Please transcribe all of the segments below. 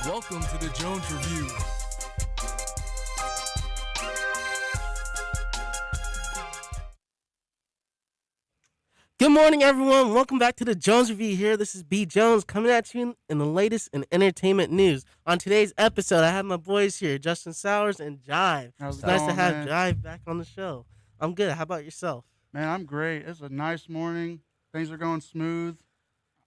Welcome to the Jones Review. Good morning, everyone. Welcome back to the Jones Review here. This is B. Jones coming at you in the latest in entertainment news. On today's episode, I have my boys here, Justin Sowers and Jxve. How's It's it nice to going, have man? Jxve back on the show. I'm good. How about yourself? Man, I'm great. It's a nice morning. Things are going smooth.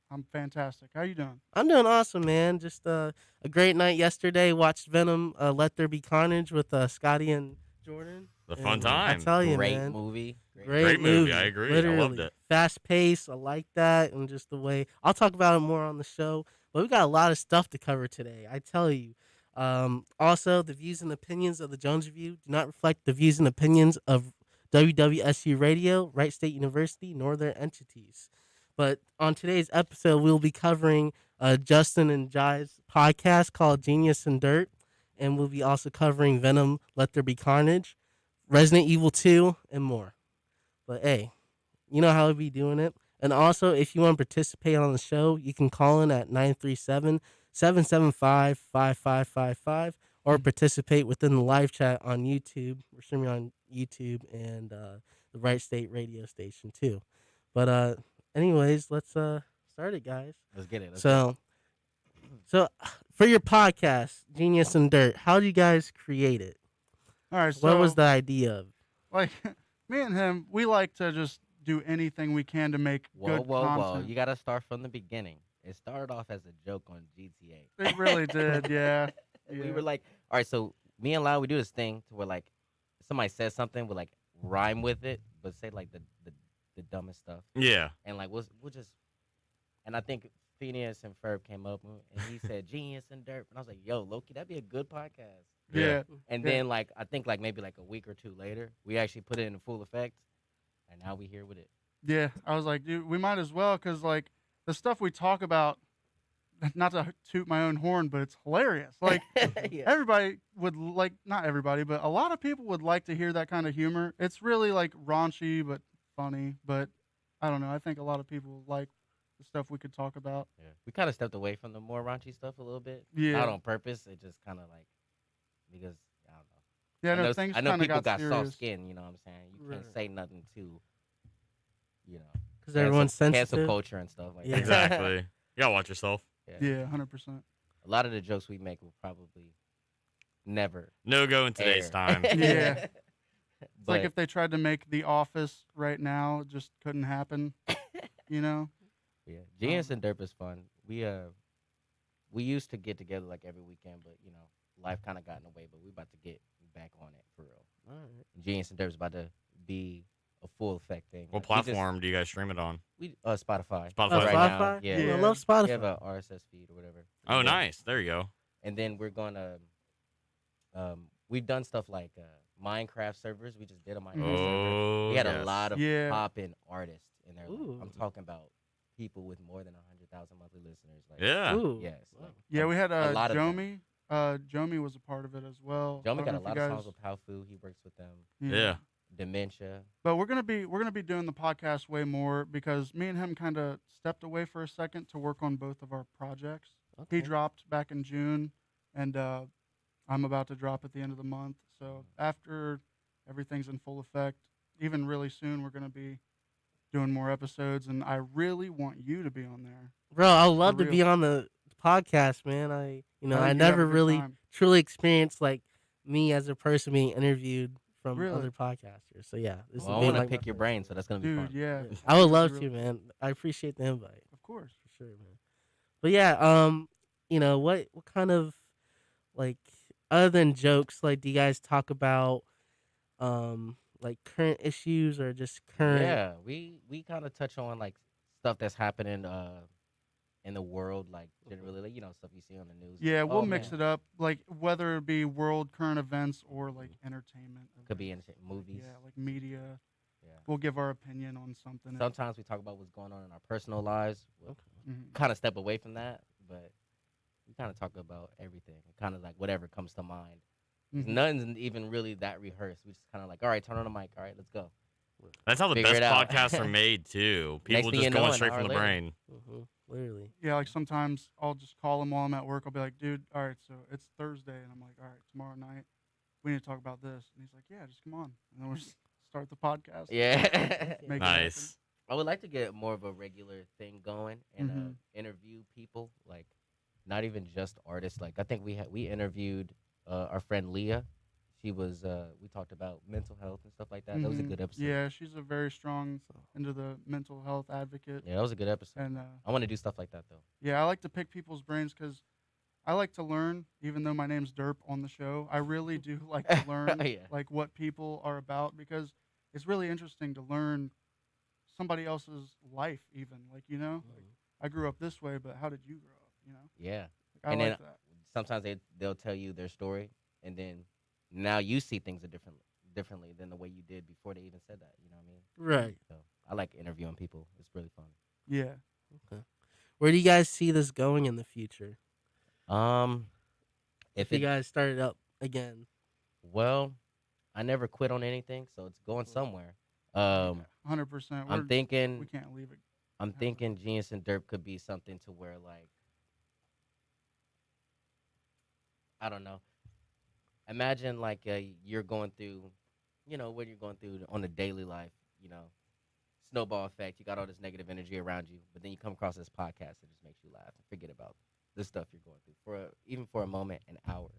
I'm fantastic. How you doing? I'm doing awesome, man. Just a great night yesterday. Watched Venom, Let There Be Carnage with Scotty and Jordan. The fun And, time. I tell you, Great man. movie. Great movie. I agree. Literally. I loved it. Fast paced. I like that. And just the way. I'll talk about it more on the show. But we got a lot of stuff to cover today. I tell you. Also, the views and opinions of the Jones Review do not reflect the views and opinions of WWSU Radio, Wright State University, nor their entities. But on today's episode, we'll be covering Justin and Jai's podcast called Geneas and Derb. And we'll be also covering Venom, Let There Be Carnage, Resident Evil 2, and more. But hey, you know how we be doing it. And also, if you want to participate on the show, you can call in at 937-775-5555 or participate within the live chat on YouTube. We're streaming on YouTube and the Wright State radio station too. But anyways, let's start it, guys. Let's get it. So for your podcast, Geneas and Derb, how did you guys create it? All right. So, What was the idea of? like, me and him, we like to just do anything we can to make good content. You got to start from the beginning. It started off as a joke on GTA. It really did, yeah. We were like, all right, so me and Lau, we do this thing to where, like, somebody says something, we'll, like, rhyme with it, but say, like, the dumbest stuff. Yeah. And, like, we'll just, and I think Phineas and Ferb came up, and he said, Genius and Derb. And I was like, yo, Loki, that'd be a good podcast. Yeah. And then, like, I think, like, maybe, like, a week or two later, we actually put it in full effect, and now we here with it. Yeah. I was like, dude, we might as well, because, like, the stuff we talk about, not to toot my own horn, but it's hilarious. Like, Yeah. everybody would like, not everybody, but a lot of people would like to hear that kind of humor. It's really, like, raunchy, but funny. But I don't know. I think a lot of people like the stuff we could talk about. Yeah. We kind of stepped away from the more raunchy stuff a little bit. Yeah. Not on purpose. It just kind of like, because, I don't know. Yeah, no, I things know kind of people got soft serious. skin, you know what I'm saying? You can't Right. say nothing too, you know. Because everyone's cancel sensitive. culture and stuff like Yeah. that. Exactly. You gotta watch yourself. Yeah, 100%. A lot of the jokes we make will probably never No go in today's air. time. Yeah. It's like But- if they tried to make The Office right now, it just couldn't happen. You know? Yeah, Genius and Derp is fun. We used to get together like every weekend, but you know, life kind of got in the way. But we about to get back on it for real. All right. Genius and Derp is about to be a full effect thing. What Like, platform do you guys stream it on? We Spotify. Spotify. right Spotify? now. Yeah, Yeah. I love we Spotify. have a RSS feed or whatever. Oh, And then- nice. There you go. And then we're going to. We've done stuff like Minecraft servers. We just did a Minecraft server. Oh, We had yes. a lot of Yeah. poppin' artists in there. Like, Ooh. I'm talking about people with more than 100,000 monthly listeners. Like, Yeah. Ooh. yes. Wow. Like, Yeah, we had a lot of them. Jomi. Jomi was a part of it as well. I Jomi don't got know a if lot you of guys- songs with Palfu. He works with them. Yeah. Dementia. But we're gonna be doing the podcast way more because me and him kind of stepped away for a second to work on both of our projects. Okay. He dropped back in June, and I'm about to drop at the end of the month. So after everything's in full effect, even really soon, we're gonna be doing more episodes, and I really want you to be on there. Bro, I would love For to be real. on the podcast, man. I I think I you'd have never a good really time. truly experienced like me as a person being interviewed from Really? other podcasters. So yeah, this Well, I will be want to like my pick your first brain, one. so that's gonna be Dude, fun. yeah. I would love Really- to, man. I appreciate the invite Of course. for sure, man. But yeah, what kind of like other than jokes, like do you guys talk about like current issues or just current? Yeah, we kind of touch on like stuff that's happening in the world, like generally, like, you know, stuff you see on the news. Yeah, we'll Oh, mix man. it up, like whether it be world current events or like entertainment. Could be events. in movies. Yeah, like media. Yeah. We'll give our opinion on something. Sometimes we talk about what's going on in our personal lives. We'll Mhm. kind of step away from that, but we kind of talk about everything, kind of like whatever comes to mind. 'Cause Mhm. Nothing's even really that rehearsed. We just kind of like, all right, turn on the mic. All right, let's go. That's how the Figure best it out. podcasts are made too. Next People thing just you know, going an straight hour from the later. brain. Literally. Yeah, like sometimes I'll just call him while I'm at work. I'll be like, dude, all right, so it's Thursday, and I'm like, all right, tomorrow night we need to talk about this, and he's like, yeah, just come on, and then we'll just start the podcast. Yeah. Make it Nice. I would like to get more of a regular thing going and Mhm. interview people, like not even just artists. Like I think we interviewed our friend Leah. She was we talked about mental health and stuff like that. That was a Mhm. good episode. Yeah, she's a very strong into the mental health advocate, Yeah, that was a good episode. and I want to do stuff like that though. yeah, I like to pick people's brains because I like to learn. Even though my name's Derp on the show, I really do like to learn Yeah. like what people are about because it's really interesting to learn somebody else's life. Even like like I grew up this way, but how did you grow up? Yeah. Like, I And like then that. sometimes they'll tell you their story, and then now you see things differently than the way you did before they even said that. You know what I mean? Right. So I like interviewing people. It's really fun. Yeah. Okay. Where do you guys see this going in the future? If You it guys started up again. well, I never quit on anything, so it's going somewhere. 100%. I'm We thinking can't leave it. I'm thinking Geneas and Derb could be something to where like I don't know. Imagine like you're going through, what you're going through on a daily life, snowball effect. You got all this negative energy around you, but then you come across this podcast that just makes you laugh and forget about the stuff you're going through even for a moment, an hour.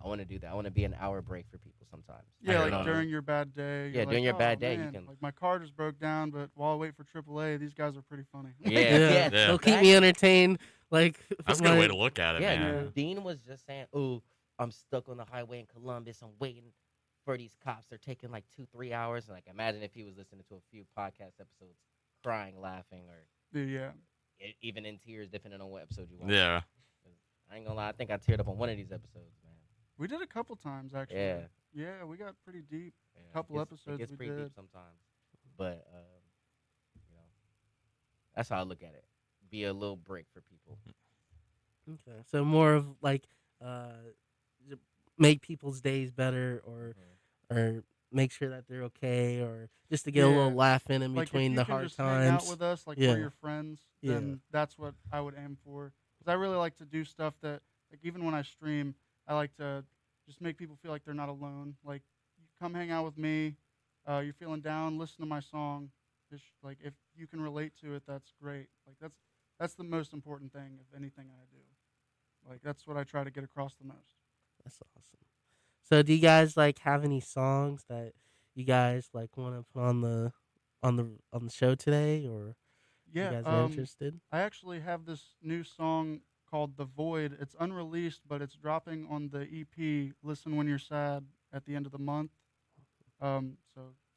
I want to do that. I want to be an hour break for people sometimes. Yeah, hear like that. during your bad day. Yeah, you're during like, your bad "Oh, day, you man, can- Like my car just broke down, but while I wait for AAA, these guys are pretty funny. Yeah, yeah. They'll keep me entertained. Like That's a good way to look at it, Yeah, man. Dean was just saying, "Oh, I'm stuck on the highway in Columbus. I'm waiting for these cops. They're taking like 2-3 hours." And like, imagine if he was listening to a few podcast episodes, crying, laughing, or Dude, yeah. even in tears, depending on what episode you watch. Yeah. I ain't gonna lie. I think I teared up on one of these episodes, man. We did a couple times actually. Yeah. Yeah, we got pretty deep. Yeah, Couple it episodes gets we pretty did. deep sometimes, but that's how I look at it. Be a little break for people. Okay, so more of like make people's days better, or make sure that they're okay, or just to get a little Yeah. laugh in Like between if you the can hard just hang out times. with us, like Yeah. we're your friends, Yeah. then that's what I would aim for. Because I really like to do stuff that, like even when I stream, I like to just make people feel like they're not alone. Like, you come hang out with me. You're feeling down, listen to my song. Just like if you can relate to it, that's great. Like that's the most important thing of anything I do. Like that's what I try to get across the most. That's awesome. So, do you guys like have any songs that you guys like want to put on the show today, or Yeah. you guys are interested? I actually have this new song called The Void. It's unreleased, but it's dropping on the EP Listen When You're Sad at the end of the month. So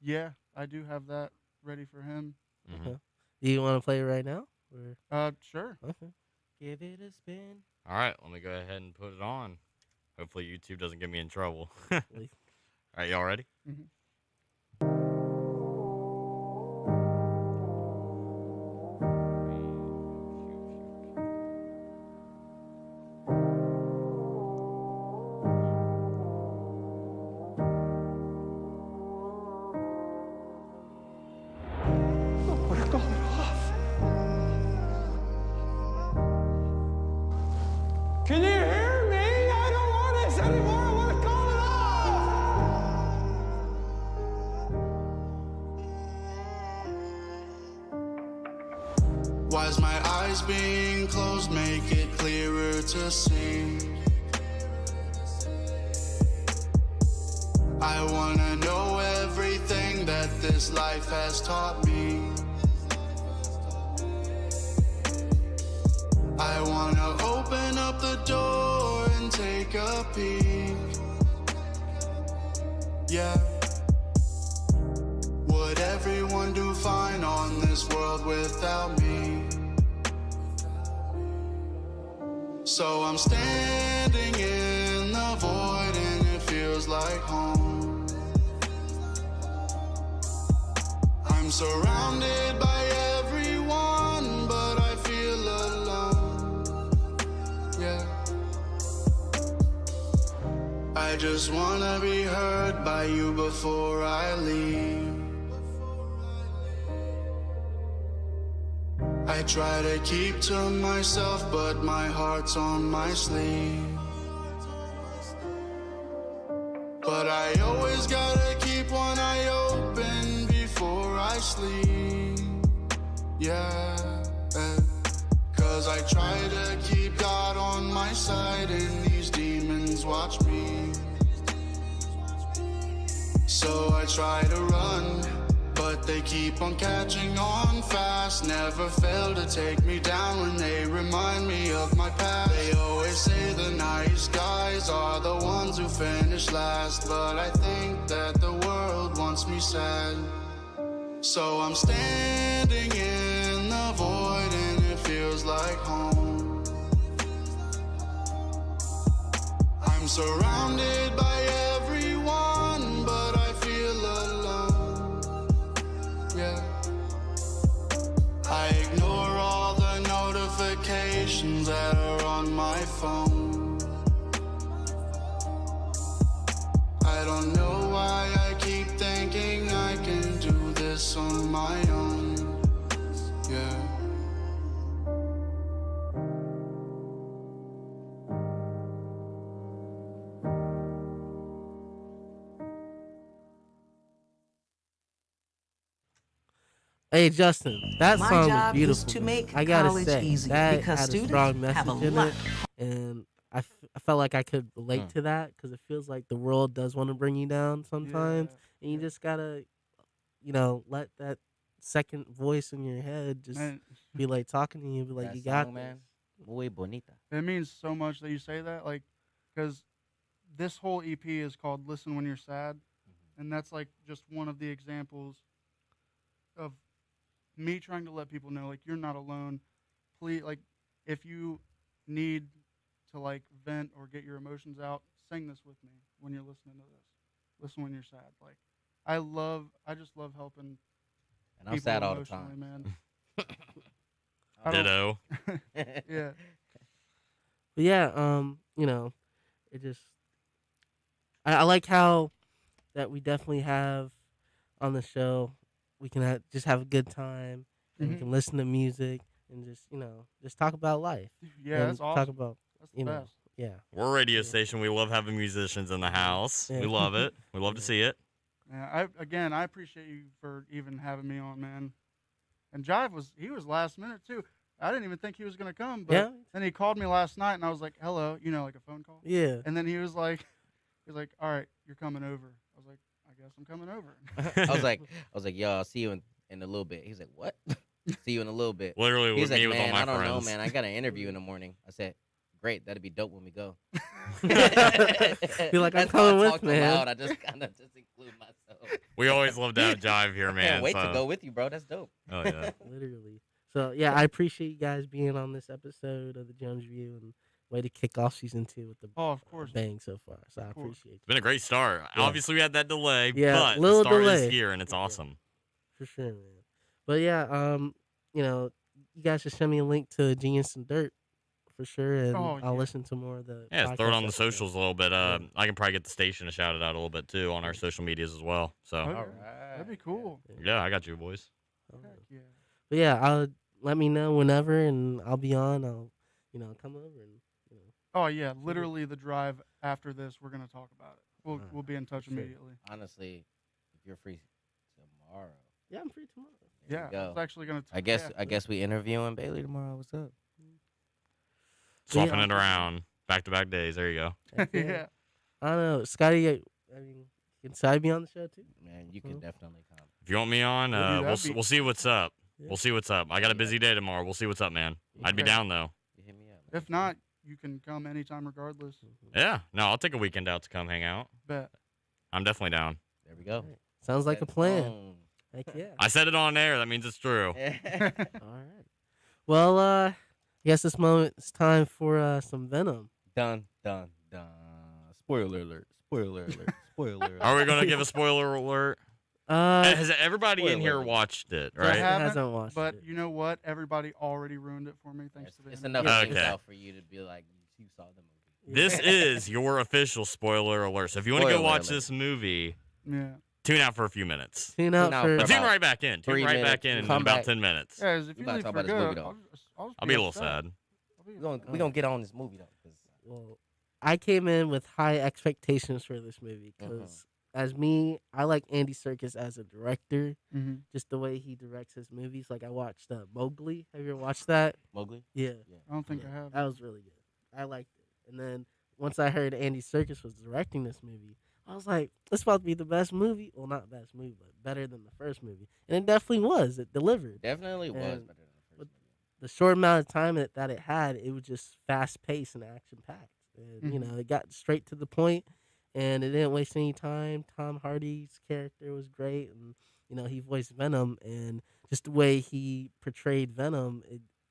yeah, I do have that ready for him. Mhm. Okay. Do you want to play it right now? Or Sure. okay. Give it a spin. All right, let me go ahead and put it on. Hopefully YouTube doesn't get me in trouble. All right, y'all ready? Mhm. We're going off. Can you hear me? I don't want this anymore. I want to call it off. Why's my eyes being closed make it clearer to see? I wanna know everything that this life has taught me. I wanna open up the door and take a peek. Yeah. Would everyone do fine on this world without me? So I'm standing in the void and it feels like home. I'm surrounded by everyone, but I feel alone. Yeah. I just wanna be heard by you before I leave. I try to keep to myself, but my heart's on my sleeve. But I always gotta keep one eye open before I sleep. Yeah, 'cause I try to keep God on my side and these demons watch me. So I try to run, but they keep on catching on fast. Never fail to take me down when they remind me of my past. They always say the nice guys are the ones who finish last, but I think that the world wants me sad. So I'm standing in the void and it feels like home. I'm surrounded by everyone, but I feel alone. Yeah. I ignore all the notifications that are on my phone. I don't know why I keep thinking I can do this on my own. Yeah. Hey Justin, that My song was job is beautiful. to man. make I gotta college say easier that because had a students strong message have a in lot. it, and I felt like I could relate to that because it feels like the world does want to bring you down sometimes, and you just gotta, let that second voice in your head just Man, be like talking to you, be like, That you got song, this. man. Muy bonita. it means so much that you say that, like, because this whole EP is called "Listen When You're Sad," and that's like just one of the examples of me trying to let people know, like, you're not alone. Please, like, if you need to like vent or get your emotions out, sing this with me when you're listening to this. Listen when you're sad. Like, I just love helping And I'm people sad all the emotionally, time. man. I don't- Ditto. Yeah. But yeah, it just I like how that we definitely have on the show. We can just have a good time, and we Mhm. can listen to music and just talk about life. Yeah, and that's talk awesome. about That's the best. yeah. We're a radio Yeah. station. We love having musicians in the house. Yeah. We love it. We love to see it. Yeah, I appreciate you for even having me on, man. And Jive was last minute too. I didn't even think he was gonna come, but Yeah. then he called me last night, and I was like, "Hello," like a phone call. Yeah. And then he was like, "All right, you're coming over." I was like, "I guess I'm coming over." I was like, yo, I'll see you in a little bit. He's like, what? See you in a little bit. Literally He's with like, me with all man, my I don't know, friends. man. I got an interview in the morning. I said, great, that'd be dope when we go. Be like, I'm That's how coming I with, talk man. Aloud. I just kind of just include myself. We always love to have Jive here, I man. can't wait to so- go with you, bro. That's dope. Oh yeah. Literally. So yeah, I appreciate you guys being on this episode of the Jones Review and way to kick off season 2 with the Oh, of course. bang so far. So I Of course. appreciate It's been a great start. Yeah. Obviously, we had that delay, Yeah, but little the start delay. is here, and it's Yeah. awesome. for sure, man. But yeah, you guys should send me a link to Genius and Dirt for sure, and Oh, I'll yeah. listen to more of the. Yeah, throw it podcast on the episodes. socials a little bit. Yeah. I can probably get the station to shout it out a little bit too on our social medias as well. So Okay. All right. That'd be cool. yeah, I got you, boys. Oh, Heck yeah. But yeah, let me know whenever, and I'll be on. I'll come over and Oh yeah, literally the drive after this, we're gonna talk about it. We'll be in touch Sure. immediately. Honestly, if you're free tomorrow, Yeah, I'm free tomorrow. there Yeah, you go. it's actually gonna. I guess we interviewing Bailey tomorrow. What's up? Swapping Yeah. it around, back-to-back days. There you go. Heck yeah. Yeah. I don't know, Scotty. I mean, can Scotty be on the show too? Man, you can Cool. definitely come. If you want me on, We'll do that. we'll see what's up. Yeah. We'll see what's up. I got a busy day tomorrow. We'll see what's up, man. I'd be Okay. down though. You hit me up. Man. If not, you can come anytime, regardless. Yeah, no, I'll take a weekend out to come hang out. Bet. I'm definitely down. There we go. Sounds like a Set in plan. stone. Heck yeah. I said it on air. That means it's true. All right. Well, I guess this moment it's time for some Venom. Dun dun dun. Spoiler alert. Spoiler alert. Spoiler alert. Are we gonna give a spoiler alert? Has everybody in Spoiler here alert. watched it? I Right? haven't, hasn't watched but it. you know what? Everybody already ruined it for me. Thanks to the It's internet. enough Yeah. things Okay. out for you to be like, you saw the movie. This is your official spoiler alert. So if you want to go Spoiler watch alert. this movie, Yeah. Tune out for a few minutes. Tune out out for for Tune about right back in. Tune 3 right back minutes. in Come about back. 10 minutes. Yeah, 'cause if We you about to leave talk for about this movie, good, though. I'll be a little upset. sad. We gonna get on this movie though. 'Cause well, I came in with high expectations for this movie because, as me, I like Andy Serkis as a director. Mm-hmm. Just the way he directs his movies. Like I watched Mowgli. Have you ever watched that? Mowgli. Yeah, I don't think yeah, I have. that was really good. I liked it. And then once I heard Andy Serkis was directing this movie, I was like, "This about to be the best movie." Well, not best movie, but better than the first movie. And it definitely was. It delivered. Definitely was And better than the first movie. The short amount of time that it had, it was just fast paced and action packed. And you Mhm. know, it got straight to the point, and it didn't waste any time. Tom Hardy's character was great, and you know, he voiced Venom, and just the way he portrayed Venom,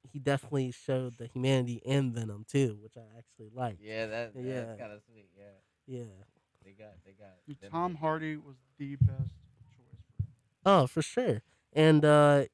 he definitely showed the humanity in Venom too, which I actually liked. Yeah, that's Yeah. kind of sweet. Yeah, Yeah. they got. them Tom good. Hardy was the best choice for him. Oh, for sure. And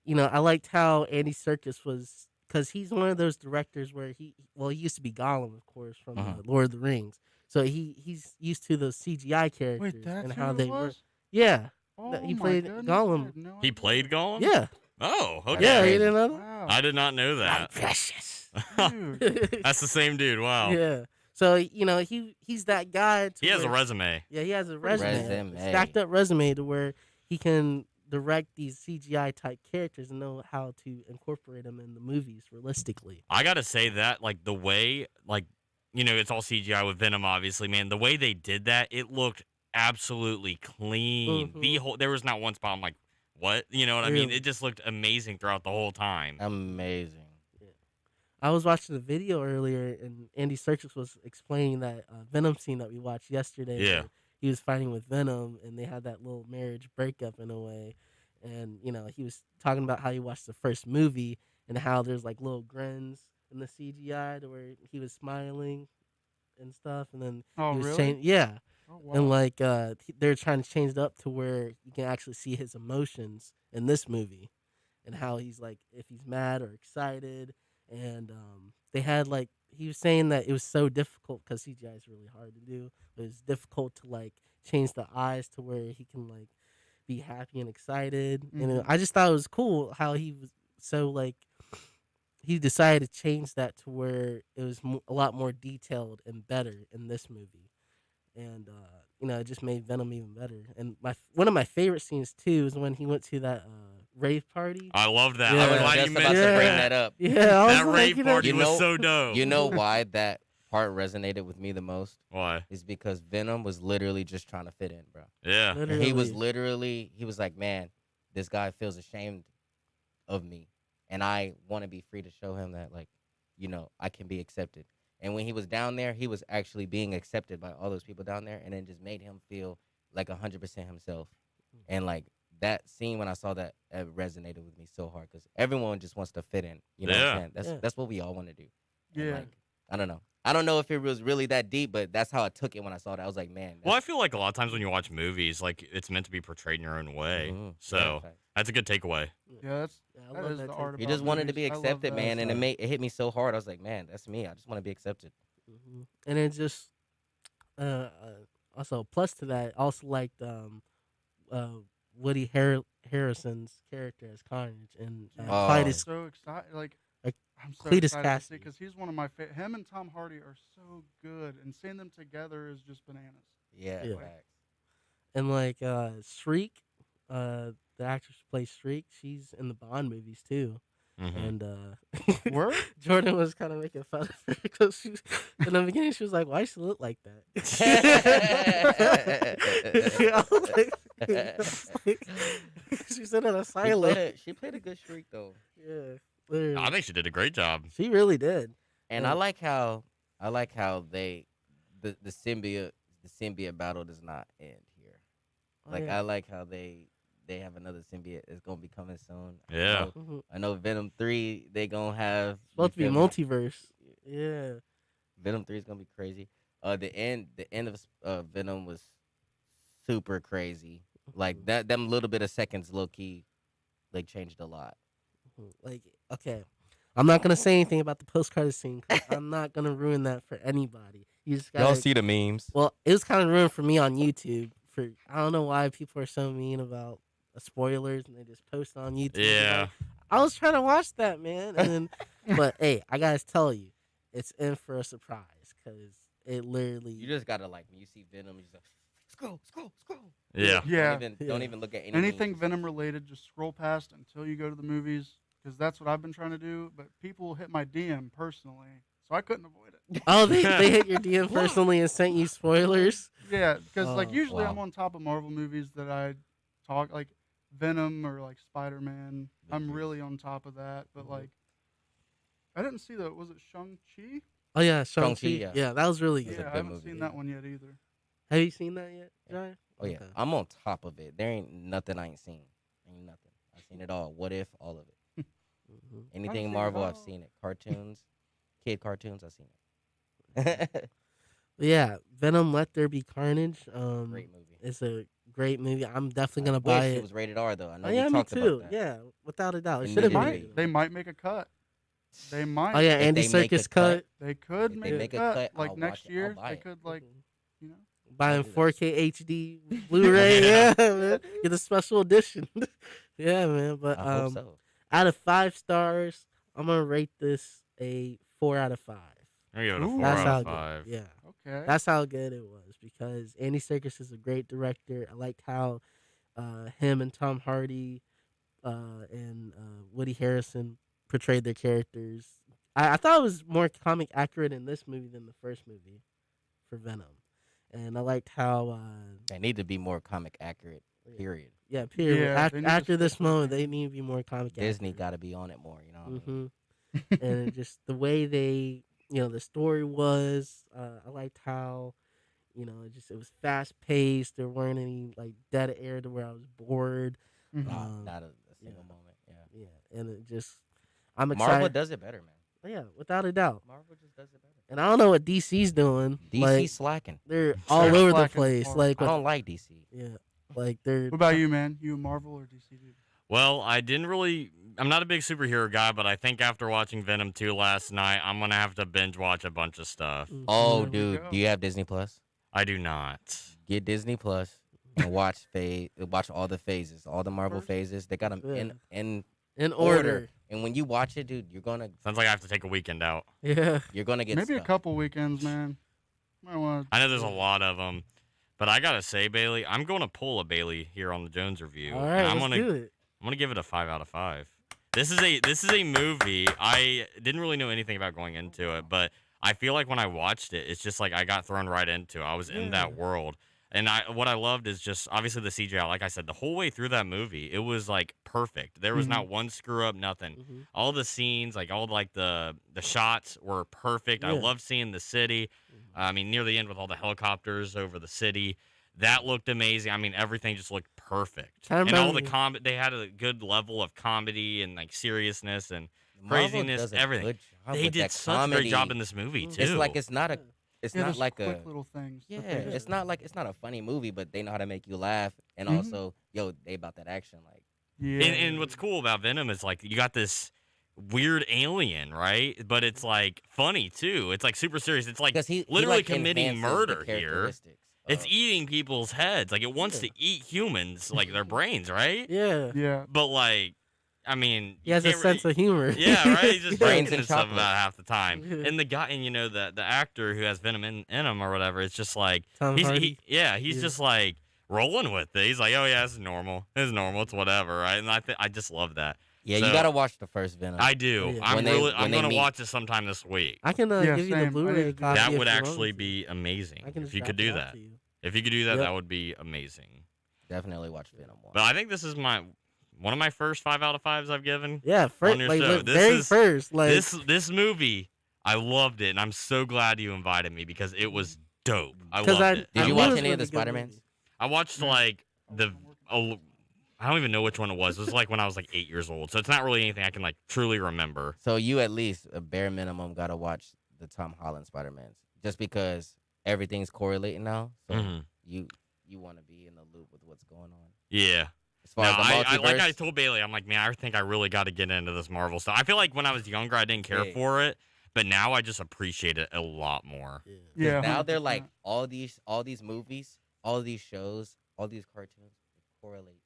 you know, I liked how Andy Serkis was, because he's one of those directors where he used to be Gollum, of course, from Lord of the Rings. So he's used to those CGI characters Wait, that's and who how it they were. was? Yeah, Oh he my played goodness, Gollum. I had no He idea. played Gollum? yeah, Oh, okay. yeah. crazy. You didn't know that? Wow. I did not know I'm that. precious. Dude. That's the same dude. Wow. Yeah. So you know he's that guy. He has a where- resume. Yeah, he has a resume, Resume. stacked up resume to where he can direct these CGI type characters and know how to incorporate them in the movies realistically. I gotta say that, like, the way, like, you know, it's all CGI with Venom, obviously, man. The way they did that, it looked absolutely clean. The whole, there was not one spot I'm like, what? You know what I mean? Really? It just looked amazing throughout the whole time. Amazing. I was watching a video earlier, and Andy Serkis was explaining that Venom scene that we watched yesterday. Yeah. where he was fighting with Venom, and they had that little marriage breakup in a way. And you know, he was talking about how he watched the first movie and how there's like little grins in the CGI to where he was smiling and stuff, and then Oh, he was really? yeah. Oh, wow. And like they're trying to change it up to where you can actually see his emotions in this movie, and how he's like if he's mad or excited. And they had like he was saying that it was so difficult because CGI is really hard to do. It was difficult to like change the eyes to where he can like be happy and excited. And I just thought it was cool how he was so like he decided to change that to where it was a lot more detailed and better in this movie. And you know, it just made Venom even better. And one of my favorite scenes too is when he went to that rave party. I love that. Yeah. I was glad Just you about mentioned to bring that. that up. Yeah, I was That like, rave you know, party You was know- so dope. You know why that part resonated with me the most? Why? Is because Venom was literally just trying to fit in, bro. Yeah. literally. He was literally, he was like, man, this guy feels ashamed of me. And I want to be free to show him that, like, you know, I can be accepted. And when he was down there, he was actually being accepted by all those people down there. And it just made him feel like 100% himself. And, like, that scene when I saw that, it resonated with me so hard. Because everyone just wants to fit in. You know what Yeah. I'm saying? That's what we all want to do. And, Yeah. like, I don't know. I don't know if it was really that deep, but that's how I took it when I saw that. I was like, man. Well, I feel like a lot of times when you watch movies, like, it's meant to be portrayed in your own way. Mhm. So Yeah, facts. that's a good takeaway. Yeah, that's Yeah, I that love is that the take. art He about just wanted to be movies. I love accepted, that. man, and it hit me so hard. I was like, man, that's me. I just want to be accepted. And it just also plus to that, I also liked Woody Harrelson's character as Carnage and Yeah, Oh. I'm Cletus. so excited. Like, Like, I'm so Cletus excited to see Cassidy. because he's one of my favorite. Him and Tom Hardy are so good, and seeing them together is just bananas. Yeah, Yeah. facts. And like Shriek, the actress who plays Shriek, she's in the Bond movies too. Mhm. And Word? Jordan was kind of making fun of her because she, in the beginning she was like, "Why does she look like that?" I was like, she's in an asylum. She played a good Shriek though, Yeah, literally. I think she did a great job. She really did. and Yeah. I like how they the symbiote battle does not end here. Oh, Like yeah. I like how they have another symbiote that's gonna be coming soon. Yeah. Mhm. I know Venom 3 they gonna have Supposed to be you feel me? multiverse. Yeah. Venom 3 is gonna be crazy. The end of Venom was super crazy. Like that them little bit of seconds low key like changed a lot. Like, okay, I'm not gonna say anything about the post-credit scene 'cause I'm not gonna ruin that for anybody. You just gotta. the memes. Well, it was kind of ruined for me on YouTube I don't know why people are so mean about spoilers and they just post on YouTube. Yeah. Like, I was trying to watch that, man, and then, but hey, I gotta tell you, it's in for a surprise because it literally. You just gotta like when you see Venom, you just like scroll. Yeah. Yeah. Don't even look at Anything Venom related, just scroll past until you go to the movies, because that's what I've been trying to do. But people hit my DM personally, so I couldn't avoid it. Oh, they hit your DM personally and sent you spoilers. Yeah, because like Oh, usually wow. I'm on top of Marvel movies that I talk like Venom or like Spider-Man. I'm really on top of that. But like, I didn't see was it Shang-Chi? Oh yeah, Shang-Chi, Shang-Chi. yeah. Yeah, that was really It's good. a I good haven't movie, seen yeah. that one yet either. Have you seen that yet, Yeah. Jai? Oh yeah, Okay. I'm on top of it. There ain't nothing I ain't seen. Ain't nothing. I've seen it all. What if all of it? Mhm. Anything seen it Marvel, I've all. seen it. Cartoons, kid cartoons, I've seen it. But yeah, Venom: Let There Be Carnage. Great movie. It's a great movie. I'm definitely I gonna buy wish it. it was rated R though. I know Oh we yeah, me talked too. about that. Yeah, without a doubt, it It should have needed been. to be. rated They R. might make a cut. They might. Oh yeah, If Andy they make a Serkis cut. They could If make they a make a cut, cut, like I'll next watch it. I'll year. buy They it. could like, you know. Buying I'll do that. 4K HD Blu-ray. Yeah. Yeah, man. Get the special edition. Yeah, man. But I hope so. out of 5 stars, I'm gonna rate this a 4 out of 5. I give it a Ooh. 4 That's out how of good. 5. Yeah, Okay. that's how good it was because Andy Serkis is a great director. I liked how him and Tom Hardy and Woody Harrison portrayed their characters. I thought it was more comic accurate in this movie than the first movie for Venom, and I liked how They need to be more comic accurate. Period. yeah, period. Yeah, they need to After this stick with moment, it. they need to be more comic Disney accurate. got to be on it more. You know what I mean? And it just the way they, the story was. I liked how, it was fast paced. There weren't any like dead air to where I was bored. Mhm. Not a single yeah. moment. Yeah. Yeah, and it just, I'm excited. Marvel does it better, man. Yeah, without a doubt. Marvel just does it better. And I don't know what DC's doing. DC Like, slacking. they're all They're over the slacking place. hard. Like, I with- don't like DC. yeah, like they're. What about you, man? You a Marvel or DC dude? Well, I'm not a big superhero guy, but I think after watching Venom 2 last night, I'm going to have to binge watch a bunch of stuff. Oh, There we dude, go. do you have Disney Plus? I do not. Get Disney Plus and watch all the phases, all the Marvel First? phases. They got them Yeah. in in order. order. And when you watch it, dude, you're gonna Sounds like I have to take a weekend out. Yeah. get Maybe a stuck. couple weekends, man. Might want. I know there's a lot of them, but I got to say, Bailey, I'm going to pull a Bailey here on the Jones review. All and right, I'm let's gonna do it. I'm gonna give it a 5 out of 5. This is a movie. I didn't really know anything about going into it, but I feel like when I watched it, it's just like I got thrown right into it. I was in that world. And what I loved is just obviously the CGI. Like I said, the whole way through that movie, it was like perfect. There was not one screw up, nothing. Mhm. All the scenes, like all like the shots were perfect. I Yeah. loved seeing the city. I mean, near the end with all the helicopters over the city, that looked amazing. I mean, everything just looked perfect. Kinda And all the remember- comedy, they had a good level of comedy and like seriousness and Marvel craziness, does a everything. good job They with did that such a comedy. great job in this movie too. It's like it's not a There's like quick a little things. yeah. that they do. It's not a funny movie, but they know how to make you laugh. And Mhm. also, they about that action. Like Yeah. And what's cool about Venom is like you got this weird alien, right? But it's like funny too. It's like super serious. It's like because he literally like, committing enhances the murder here. characteristics It's of- eating people's heads. Like it wants to eat humans, like their brains, right? Yeah. Yeah. But like, I mean, He has a sense of humor. Yeah, right. He's just Brains brains and and stuff chocolate. about half the time. Yeah. And the guy, and the actor who has Venom in him or whatever, it's just like Tom he's Hardy. he's Yeah. just like rolling with it. He's like, oh yeah, it's normal. It's normal. It's whatever, right? And I just love that. Yeah, So- you gotta watch the first Venom. I do. Oh, yeah. I'm When they- really. when I'm they gonna meet- watch it sometime this week. I can Yeah, give you the same. I Blu-ray need to do copy. That if would you actually want to. be amazing I can if just you could drop it do off that. to you. If you could do that, Yep. that would be amazing. Definitely watch Venom 1. But I think this is one of my first 5 out of 5s I've given. Yeah, On your like show. the This very is- first, like This movie, I loved it, and I'm so glad you invited me because it was dope. I 'cause loved it. Did I you knew watch it was any of gonna the be a good Spider-Mans? movie. I watched like I don't even know which one it was. It was like when I was like 8 years old, so it's not really anything I can like truly remember. So you at least a bare minimum gotta watch the Tom Holland Spider-Mans, just because everything's correlating now. So Mhm. you want to be in the loop with what's going on. Yeah. As far No, as the I multiverse, like I told Bailey, I'm like, man, I think I really got to get into this Marvel stuff. I feel like when I was younger, I didn't care Yeah. for it, but now I just appreciate it a lot more. Yeah. Yeah. now they're 100%. like all these movies, all these shows all these cartoons correlate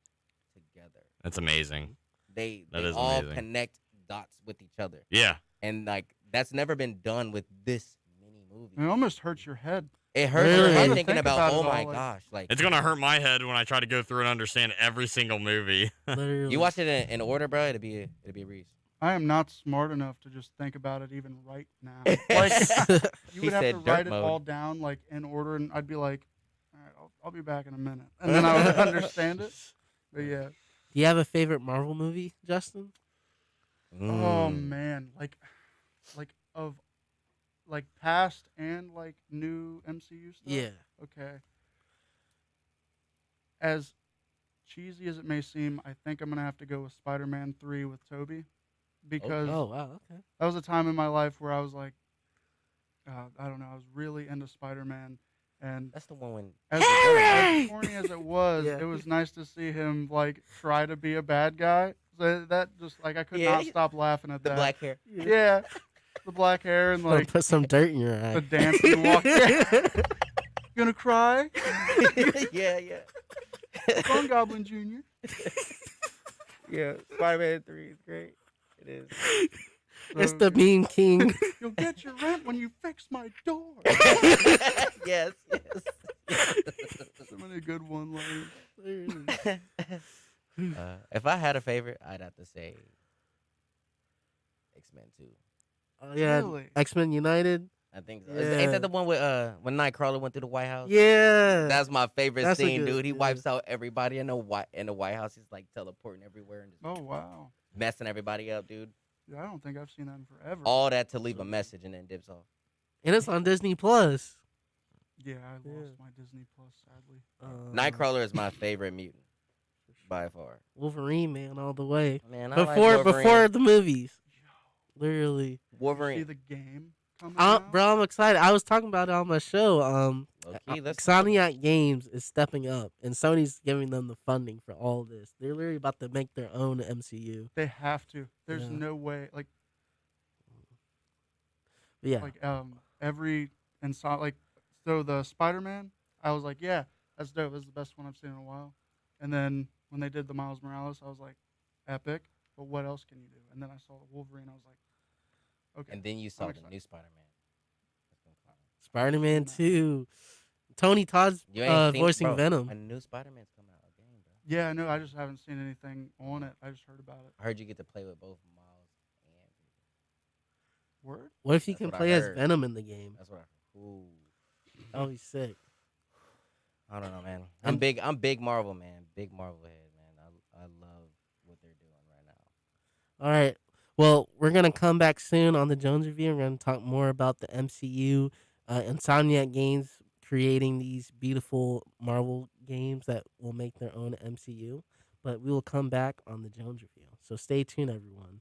together. That's amazing. They That is all amazing. connect dots with each other, Yeah. and like that's never been done with this many movies. It almost hurts your head. It hurts Really? your Trying head to thinking think about, about oh it all, my like- gosh, like It's gonna hurt my head when I try to go through and understand every single movie. Literally. you watch it in order, bro. It'd be a Reese. I am not smart enough to just think about it even right now. Like you He would have said to dirt write it mode. all down like in order, and I'd be like, all right, I'll be back in a minute, and then I would understand it. But yeah. Do you have a favorite Marvel movie, Justin? Oh Mm. man, like of like past and like new MCU stuff. Yeah. Okay. As cheesy as it may seem, I think I'm gonna have to go with Spider-Man 3 with Toby, because Oh wow. Okay. that was a time in my life where I was like, I don't know, I was really into Spider-Man, and That's the one when as corny as it was, Yeah. it was nice to see him like try to be a bad guy. So that just like I could Yeah, not stop laughing at the that. black hair. Yeah, the black hair and Gonna like put some dirt in your eye. the dancing walk. Yeah. Gonna cry? yeah, yeah. Gone Goblin Jr. Yeah, Spider-Man 3 is great. It is. It's So, the meme king. You'll get your rent when you fix my door. yes, So many good one-liners. yes. If I had a favorite, I'd have to say X-Men 2. Oh yeah. Really? X-Men United. I think so. Yeah. Ain't that the one with when Nightcrawler went through the White House? Yeah. That's my favorite That's a scene, good- dude. He yeah. wipes out everybody in the White House. He's like teleporting everywhere and just Oh wow. messing everybody up, dude. Yeah, I don't think I've seen that in forever. All that to leave a message and then dips off. And it's on Disney Plus. Yeah, I lost Yeah. my Disney Plus, sadly. Nightcrawler is my favorite mutant by far. Wolverine, man, all the way. Man, I like Before Wolverine. the movies. Literally. See Wolverine. the game coming out? Bro, I'm excited. I was talking about it on my show. Low-key, let's- Insomniac Games is stepping up, and Sony's giving them the funding for all this. They're literally about to make their own MCU. They have to. There's Yeah. no way. But yeah, Every and so the Spider-Man, I was like, yeah, that's dope. This is the best one I've seen in a while. And then when they did the Miles Morales, I was like, epic. But what else can you do? And then I saw the Wolverine. I was like, okay. And then you saw the excited. new Spider-Man. Spider-Man 2. Tony Todd's You ain't seen, voicing bro, Venom. A new Spider-Man's coming out again, bro. Yeah, I know. I just haven't seen anything on it. I just heard about it. I heard you get to play with both Miles and Word? What if you That's can what I play as heard. Venom in the game? that's what I heard. Ooh. That'll be sick. I don't know, man. And- I'm big Marvel, man. Big Marvel head, man. I love what they're doing right now. All right. Well, we're going to come back soon on the Jones Review. We're going to talk more about the MCU, Insomniac Games creating these beautiful Marvel games that will make their own MCU. But we will come back on the Jones Review. So stay tuned, everyone.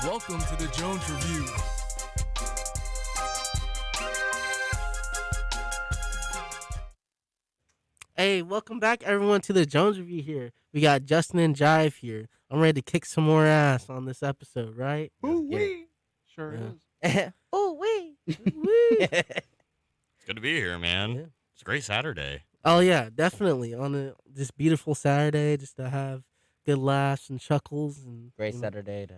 Welcome to the Jones Review. Hey, welcome back, everyone, to the Jones Review here. We got Justin and Jive here. I'm ready to kick some more ass on this episode, right? Ooh get wee. Sure Yeah. is. Oh, wee. It's good to be here, man. Yeah. It's a great Saturday. Oh, yeah, definitely. On this beautiful Saturday, just to have good laughs and chuckles. And Great you know. Saturday to.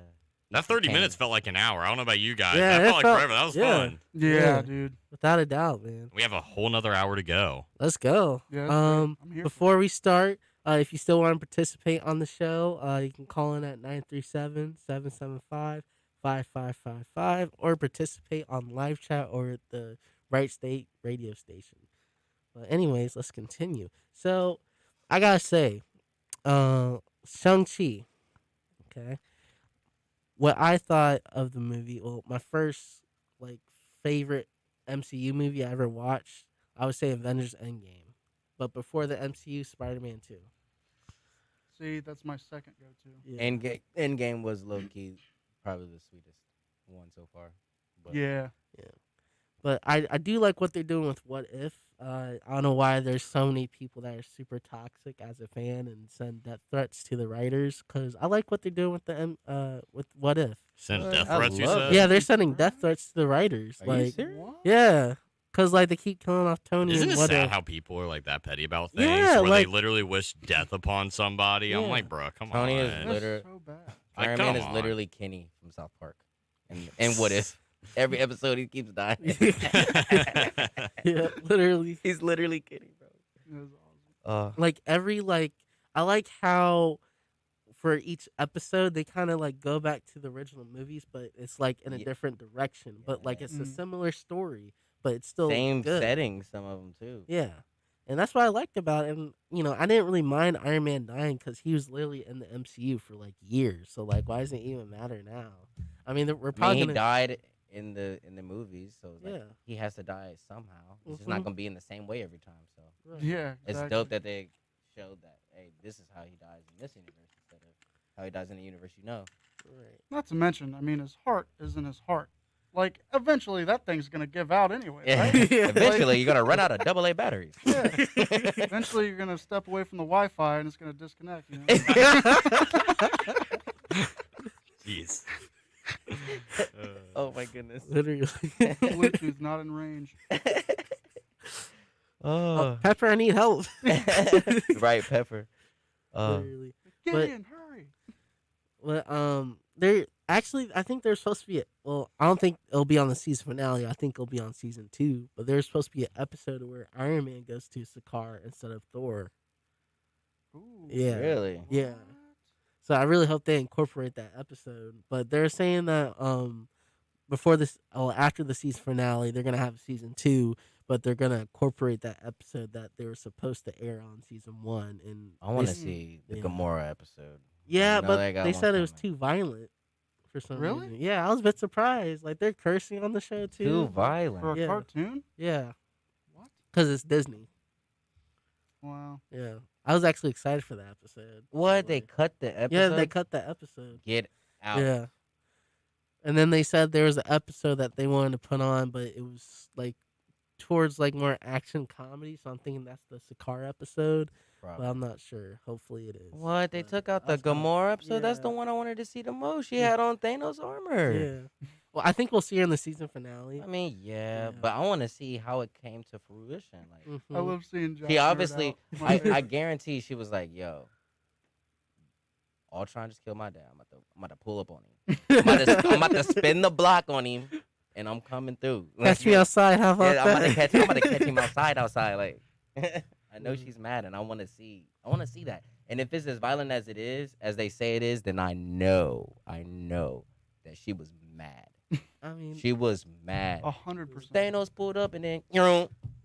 That 30 minutes felt like an hour. I don't know about you guys. Yeah, that it felt like felt- forever. That was yeah. fun. Yeah, Yeah. dude. Without a doubt, man. We have a whole nother hour to go. Let's go. Yeah, that's great. I'm here for Before we start, if you still want to participate on the show, you can call in at 937-775-5555 or participate on live chat or at the Right State radio station. But anyways, let's continue. So, I gotta say, Shang-Chi, okay? What I thought of the movie, well, my first, favorite MCU movie I ever watched, I would say Avengers Endgame. But before the MCU, Spider-Man 2. See, that's my second go-to. Yeah. Endgame was low key, probably the sweetest one so far. But Yeah. But I do like what they're doing with What If. I don't know why there's so many people that are super toxic as a fan and send death threats to the writers, because I like what they're doing with with What If. Send What? death I threats, you love said? Yeah, they're sending death threats to the writers. Are you Like, serious? What? yeah, because they keep killing off Tony. Isn't and it What sad If. how people are that petty about things? Yeah, where like- they literally wish death upon somebody. I'm Yeah. like, bro, come Tony on. is That's Liter- so bad. Like, Iron Man come is on. literally Kenny from South Park. And What If? Every episode he keeps dying. Yeah, literally. He's literally Kenny, bro. It was awesome. Like I like how for each episode they kind of go back to the original movies, but it's in a Yeah. different direction. But it's a Mm. similar story, but it's still Same good. setting, some of them too. Yeah, and that's what I liked about it. And I didn't really mind Iron Man dying because he was literally in the MCU for years. So why does it even matter now? I mean, we're I mean, probably he gonna, died in the movies, so it's Yeah. he has to die somehow. It's just not Mhm. gonna be in the same way every time. So Right. Yeah, it's exactly. dope that they showed that. Hey, this is how he dies in this universe instead of how he dies in the universe you know. Right. Not to mention, I mean, his heart is in his heart. Eventually that thing's gonna give out anyway, Yeah. right? Yeah. Eventually, you're gonna run out of AA batteries. Yeah. Eventually you're gonna step away from the Wi-Fi and it's gonna disconnect. You know? Jeez. Oh my goodness. Literally. Bluetooth not in range. Oh. Pepper, I need help. Right, Pepper. Literally. Get But- in, hurry. But they're actually, I think there's supposed to be I don't think it'll be on the season finale. I think it'll be on season 2. But there's supposed to be an episode where Iron Man goes to Sakaar instead of Thor. Ooh. Yeah. Really? Yeah. So I really hope they incorporate that episode. But they're saying that after the season finale, they're gonna have season 2, but they're gonna incorporate that episode that they were supposed to air on season 1. And I want to they- see the yeah. Gamora episode. Yeah, I know but they got they one said it was coming. too violent for some Really? reason. Yeah, I was a bit surprised. They're cursing on the show too. Too violent. For a Yeah. cartoon? Yeah, What? because it's Disney. Wow. Yeah, I was actually excited for that episode. What? They cut the episode? Yeah, they cut the episode. Get out. Yeah, and then they said there was an episode that they wanted to put on, but it was towards more action comedy. So I'm thinking that's the Sakaar episode, but I'm not sure. Hopefully it is. What? They But took out I the was kinda- Gamora episode? That's the yeah. one I wanted to see the most. She Yeah. had on Thanos armor. Yeah. Well, I think we'll see her in the season finale. I mean, yeah, Yeah. but I want to see how it came to fruition. Like, I Mhm. love seeing Josh. she nerd obviously, out. My I favorite. guarantee she was like, "Yo, Ultron just killed my dad. I'm about to pull up on him. I'm about to spin the block on him, and I'm coming through. Catch me outside. How about Yeah, I'm that? about to catch him outside. Like, I know she's mad, and I want to see that. And if it's as violent as it is, as they say it is, then I know that she was mad. I mean, She was mad. 100%. Thanos pulled up, and then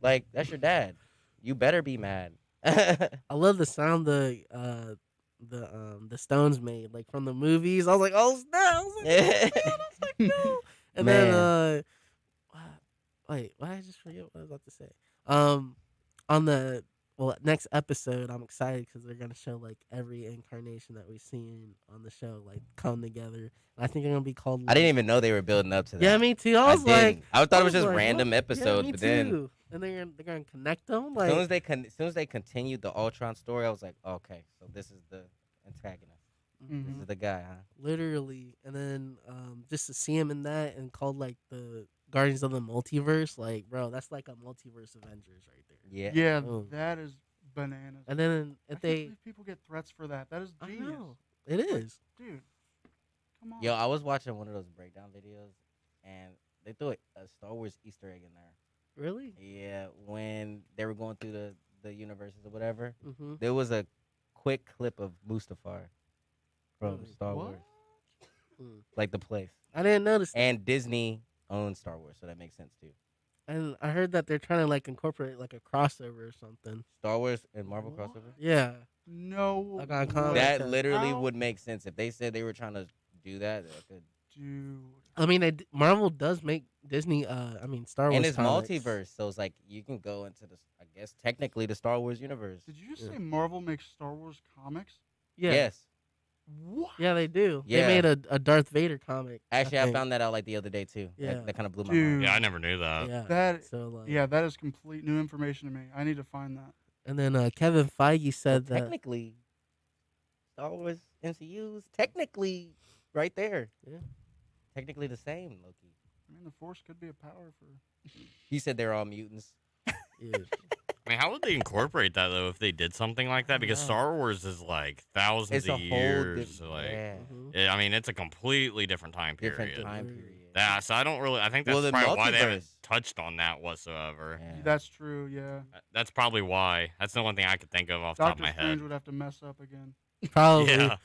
like that's your dad. You better be mad. I love the sound the Stones made from the movies. I was like, oh snap! I was like, oh, man. No. And then wait, why did I just forget what I was about to say? On the well, next episode, I'm excited because they're gonna show like every incarnation that we've seen on the show like come together. And I think they're gonna be called. I didn't like- even know they were building up to that. Yeah, me too. I I was like, didn't. I thought it was was just like, random what? episodes, Yeah, me but then too. And they're gonna connect them. as Like, soon as they continued the Ultron story, I was like, okay, so this is the antagonist. This is the guy, huh? literally, and then just to see him in that and called like the Guardians of the Multiverse, like, bro, that's like a multiverse Avengers right there. Yeah. Yeah, Boom. that is bananas. And then I if can't they, believe people get threats for that. That is I genius. know it is. Dude, come on. Yo, I was watching one of those breakdown videos, and they threw a Star Wars Easter egg in there. Really? Yeah, when they were going through the universes or whatever, Mm-hmm. there was a quick clip of Mustafar from Really? Star What? Wars, Mm. like the place. I didn't notice. And Disney owns Star Wars, so that makes sense too. And I heard that they're trying to like incorporate like a crossover or something. Star Wars and Marvel What? crossover. Yeah. No. Like on way. comic That How? literally would make sense if they said they were trying to do that. That could. Dude. I mean, Marvel does make Disney. Star Wars. And it's comics. multiverse, so it's like you can go into the, I guess technically the Star Wars universe. Did you just Yeah. say Marvel makes Star Wars comics? Yeah. Yes. What? Yeah, they do. Yeah. They made a Darth Vader comic. Actually, I think. found that out like the other day too. Yeah. That kind of blew my Dude. mind. Yeah, I never knew that. Yeah. That- So like. Yeah, that is complete new information to me. I need to find that. And then Kevin Feige said Well, that. technically, Star Wars MCU's technically right there. Yeah. Technically the same, Loki. I mean, the Force could be a power for. He said they're all mutants. Yeah. I mean, how would they incorporate that though if they did something like that? Because know. Star Wars is like thousands It's a of whole years. different. Like, Yeah. Mhm. I mean, it's a completely different time period. Different time Period. period. Yeah, so I don't really. I think that's Well, the probably why they haven't multiverse. touched on that whatsoever. Yeah. That's true. Yeah. That's probably why. That's the only thing I could think of off the top of Doctor my Strange head. would have to mess up again. Probably. Yeah.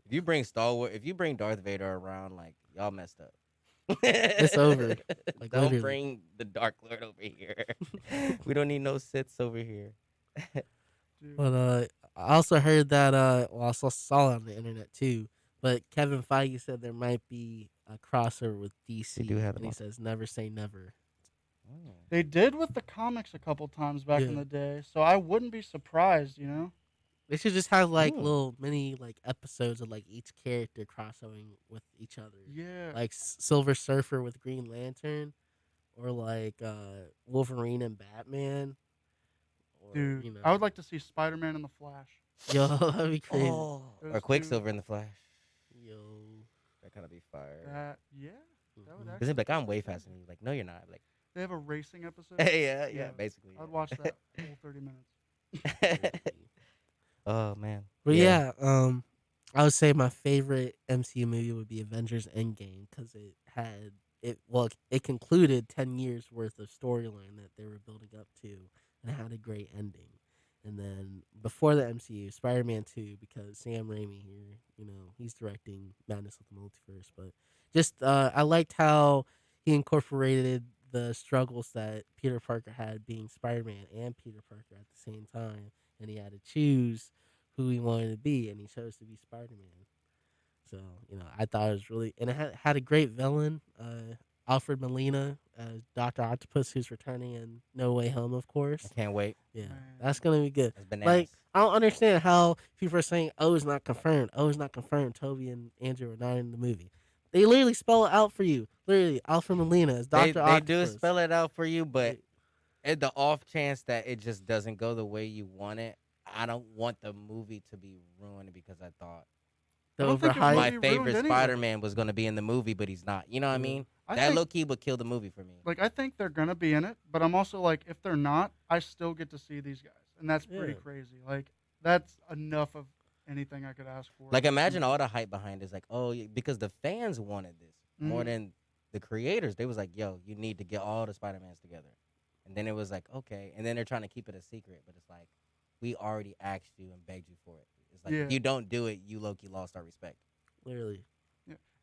If you bring Star Wars, if you bring Darth Vader around, like y'all messed up. It's over. Like, don't literally. bring the Dark Lord over here. We don't need no Siths over here. Dude. But I also heard that. Well, I saw it on the internet too. But Kevin Feige said there might be a crossover with DC. do have and he one. says never say never. They did with the comics a couple times back in Yeah. the day, so I wouldn't be surprised, you know? They should just have like Ooh. little mini like episodes of like each character crossovering with each other. Yeah. Like Silver Surfer with Green Lantern, or like Wolverine and Batman. Or, Dude, you know, I would like to see Spider-Man and the Flash. yo, that'd be crazy. Or Those Quicksilver in the Flash. Yo, That kind of be fire. That, yeah. That would Mhm. Because like, I'm way faster than you. Like, no, you're not. Like, They have a racing episode. yeah, Yeah. basically. I'd watch that whole 30 minutes. Oh man. But yeah, I would say my favorite MCU movie would be Avengers Endgame because it concluded 10 years worth of storyline that they were building up to and it had a great ending. And then before the MCU, Spider-Man 2 because Sam Raimi here, he's directing Madness of the Multiverse. But just I liked how he incorporated the struggles that Peter Parker had being Spider-Man and Peter Parker at the same time, and he had to choose who he wanted to be, and he chose to be Spider-Man. So, I thought it was really, and it had a great villain, Alfred Molina as Dr. Octopus, who's returning in No Way Home, of course. I can't wait. Yeah, Man. that's gonna be good. That's bananas. Like, I don't understand how people are saying, "Oh, it's not confirmed. Oh, it's not confirmed." Toby and Andrew are not in the movie. They literally spell it out for you. Literally, Alfred Molina is Dr. they Octopus. do spell it out for you, but at the off chance that it just doesn't go the way you want it, I don't want the movie to be ruined because I thought The I don't think it overhyped. would my be ruined favorite anyway. Spider-Man was going to be in the movie, but he's not. You know what I Yeah. mean? I That think, low-key would kill the movie for me. I think they're going to be in it, but I'm also like, if they're not, I still get to see these guys. And that's pretty Yeah. crazy. Like, that's enough of anything I could ask for. Like, imagine all the hype behind it. It's like, oh, because the fans wanted this more Mhm. than the creators. They was like, yo, you need to get all the Spider-Mans together. And then it was like, okay. And then they're trying to keep it a secret, but it's like, we already asked you and begged you for it. It's like, Yeah. if you don't do it, you low-key lost our respect. Literally.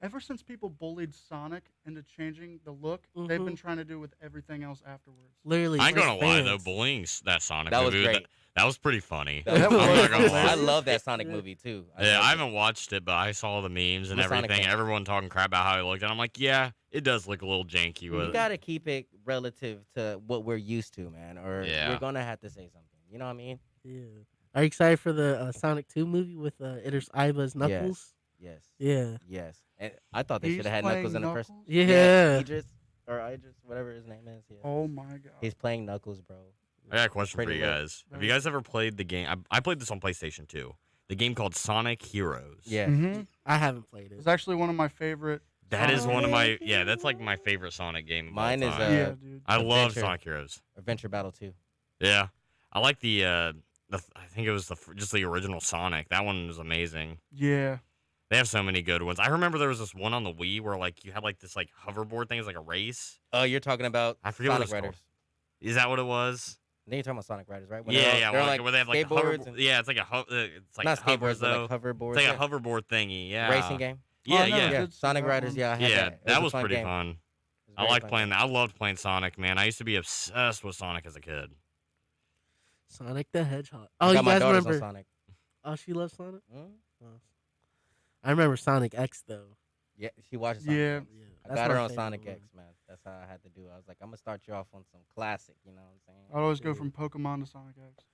Ever since people bullied Sonic into changing the look, they've been Mhm. trying to do with everything else afterwards. Literally. I ain't for gonna lie though, fans. bullying that Sonic That was movie, great. that was pretty funny. That I'm was not gonna hilarious. lie. I love that Sonic Yeah. movie, too. Yeah, loved I it. haven't watched it, but I saw the memes and I'm a Sonic everything. fan. Everyone talking crap about how he looked, and I'm like, yeah, it does look a little janky with You it. got to keep it relative to what we're used to, man, or Yeah. we're going to have to say something. You know what I mean? Yeah. Are you excited for the Sonic 2 movie with Idris Elba's Knuckles? Yes. Yeah. Yes. And I thought they He's should have had playing Knuckles in the first. Knuckles? Yeah. Idris whatever his name is. Yeah. Oh my god. He's playing Knuckles, bro. I got a question for Pretty you lit. guys. Have you guys ever played the game? I played this on PlayStation 2. The game called Sonic Heroes. Yeah. Mm-hmm. I haven't played it. It's actually one of my favorite. That is Sonic one of my games. that's like my favorite Sonic game. Of Mine all is, time. Yeah, dude. I love Adventure. Sonic Heroes. Adventure Battle 2. Yeah, I like the I think it was just the original Sonic. That one was amazing. Yeah. They have so many good ones. I remember there was this one on the Wii where like you had like this like hoverboard thing. It was like a race. Oh, you're talking about I forget what Sonic it's called. Riders. Is that what it was? Then you're talking about Sonic Riders, right? When Yeah, they're all- yeah. they're Where they have like the skateboards hoverboard. and- Yeah, it's like it's like not hovers skateboards, though. but like hoverboards. It's like yeah. a hoverboard thingy. Yeah. Racing game. Yeah, Oh, I never yeah. Yeah, did see Sonic that Riders. one. Yeah, I had Yeah, that. that was a fun pretty game. fun. It was I very like fun playing game. that. I loved playing Sonic, man. I used to be obsessed with Sonic as a kid. Sonic the Hedgehog. I Oh, got you my guys daughters remember? on Sonic. Oh, she loves Sonic? Hmm? Oh. I remember Sonic X, though. Yeah, she watches Sonic. Yeah. X. Yeah, I that's got my her on favorite Sonic one. X, man. That's how I had to do it. I was like, I'm gonna start you off on some classic. You know what I'm saying? I'd always go from Pokemon to Sonic X.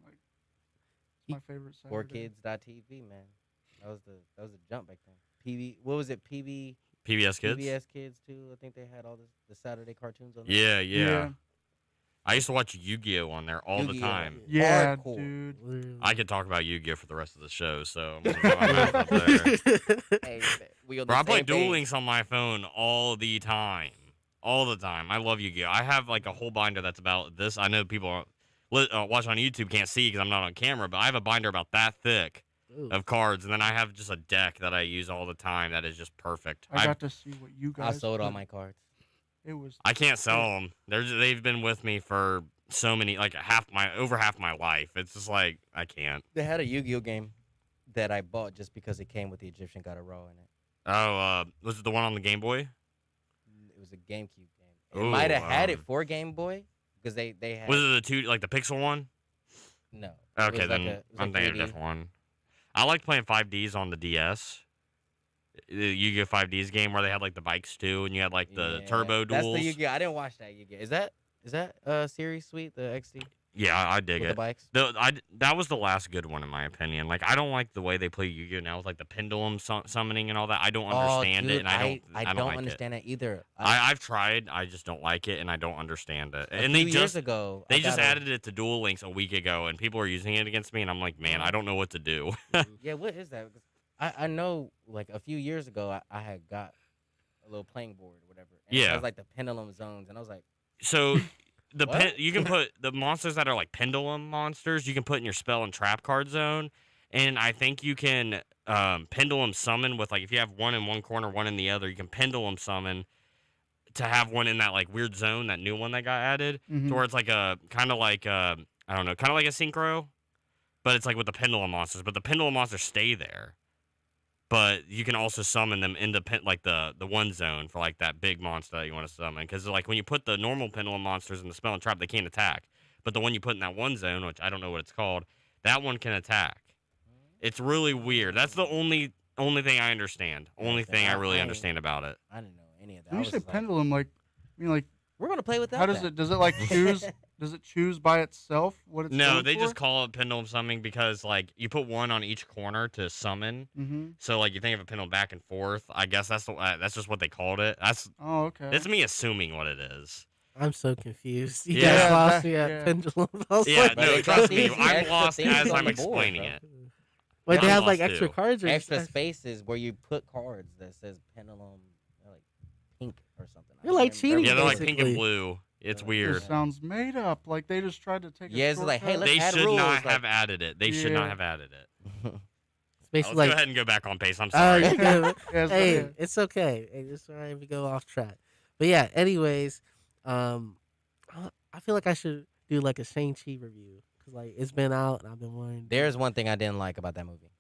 Like, it's my favorite. Saturday. 4kids.tv, man. That was the jump back then. What was it? PBS Kids. PBS Kids too. I think they had all the Saturday cartoons on there. Yeah, yeah, Yeah. I used to watch Yu-Gi-Oh on there all the Yu-Gi-Oh. time. Yeah, Hardcore. dude. Literally. I could talk about Yu-Gi-Oh for the rest of the show, so I'm gonna put my mouth up there. Hey, we on the Bro, I play same Duel page. Links on my phone all the time. All the time. I love Yu-Gi-Oh. I have like a whole binder that's about this. I know people watch on YouTube can't see because I'm not on camera, but I have a binder about that thick Ooh. of cards, and then I have just a deck that I use all the time that is just perfect. I got to see what you I guys. sold all did. my cards. It was. I can't sell them. They've been with me for so many, like over half my life. It's just like I can't. They had a Yu-Gi-Oh game that I bought just because it came with the Egyptian God of Ra in it. Oh, was it the one on the Game Boy? It was a GameCube game. It Ooh, might have had it for Game Boy because they had. Was it the two, like the pixel one? No. It Okay, was like then a- it was I'm like thinking of a 3D. different one. I like playing 5Ds on the DS. The Yu-Gi-Oh 5Ds game where they had like the bikes too, and you had like the Yeah, turbo That's duels. the Yu-Gi-Oh. I didn't watch that Yu-Gi-Oh. Is that series sweet? The XD Yeah, I dig with the it. bikes. That was the last good one in my opinion. Like I don't like the way they play Yu-Gi-Oh now with like the pendulum summoning and all that. I don't understand oh, dude, it, and I don't like understand it. that either. I've tried. I just don't like it, and I don't understand it. A And few they years just ago, they I just got a- added it to Duel Links a week ago, and people are using it against me, and I'm like, man, I don't know what to do. Yeah, what is that? 'Cause I know like a few years ago I had got a little playing board or whatever. And It Yeah. was like the pendulum zones, and I was like, So What? you can put the monsters that are like pendulum monsters. You can put in your spell and trap card zone, and I think you can pendulum summon with like if you have one in one corner, one in the other. You can pendulum summon to have one in that like weird zone, that new one that got added, Mhm. to where it's like a kind of like I don't know, kind of like a synchro, but it's like with the pendulum monsters. But the pendulum monsters stay there. But you can also summon them into like the one zone for like that big monster that you want to summon. Because like when you put the normal pendulum monsters in the spell and trap, they can't attack. But the one you put in that one zone, which I don't know what it's called, that one can attack. It's really weird. That's the only thing I understand. Only see, thing I I really ain't- understand about it. I didn't know any of that. When I you was say just like, pendulum, like, I mean, like, we're gonna play with that. how does it? Does it like choose? Does it choose by itself what it's? No, they just call it pendulum summoning because like you put one on each corner to summon. Mm-hmm. So like you think of a pendulum back and forth. I guess that's just what they called it. Oh, okay. That's me assuming what it is. I'm so confused. You Yeah, guys lost that- me at yeah. pendulum. I was Yeah, like, But no, they trust got me, these I'm extra lost things as on I'm the board, explaining bro. it. Wait, they I'm have like lost, extra too. cards or Extra just- spaces where you put cards that says pendulum, like pink or something. I You're like can't cheating, remember. Yeah, they're like pink and basically. blue. It's Yeah. weird. This sounds made up. Like they just tried to take. Yeah, a it's like, hey, shortcut. let's They add should rules, not like- have added it. They should not Yeah. have added it. It's Let's basically go like, ahead and go back on pace. I'm oh, sorry. you're good. Yeah, it's Hey, like- it's okay. Hey, just trying to go off track. But yeah, anyways, I feel like I should do like a Shang-Chi review because like it's been out and I've been wanting. There's one thing I didn't like about that movie.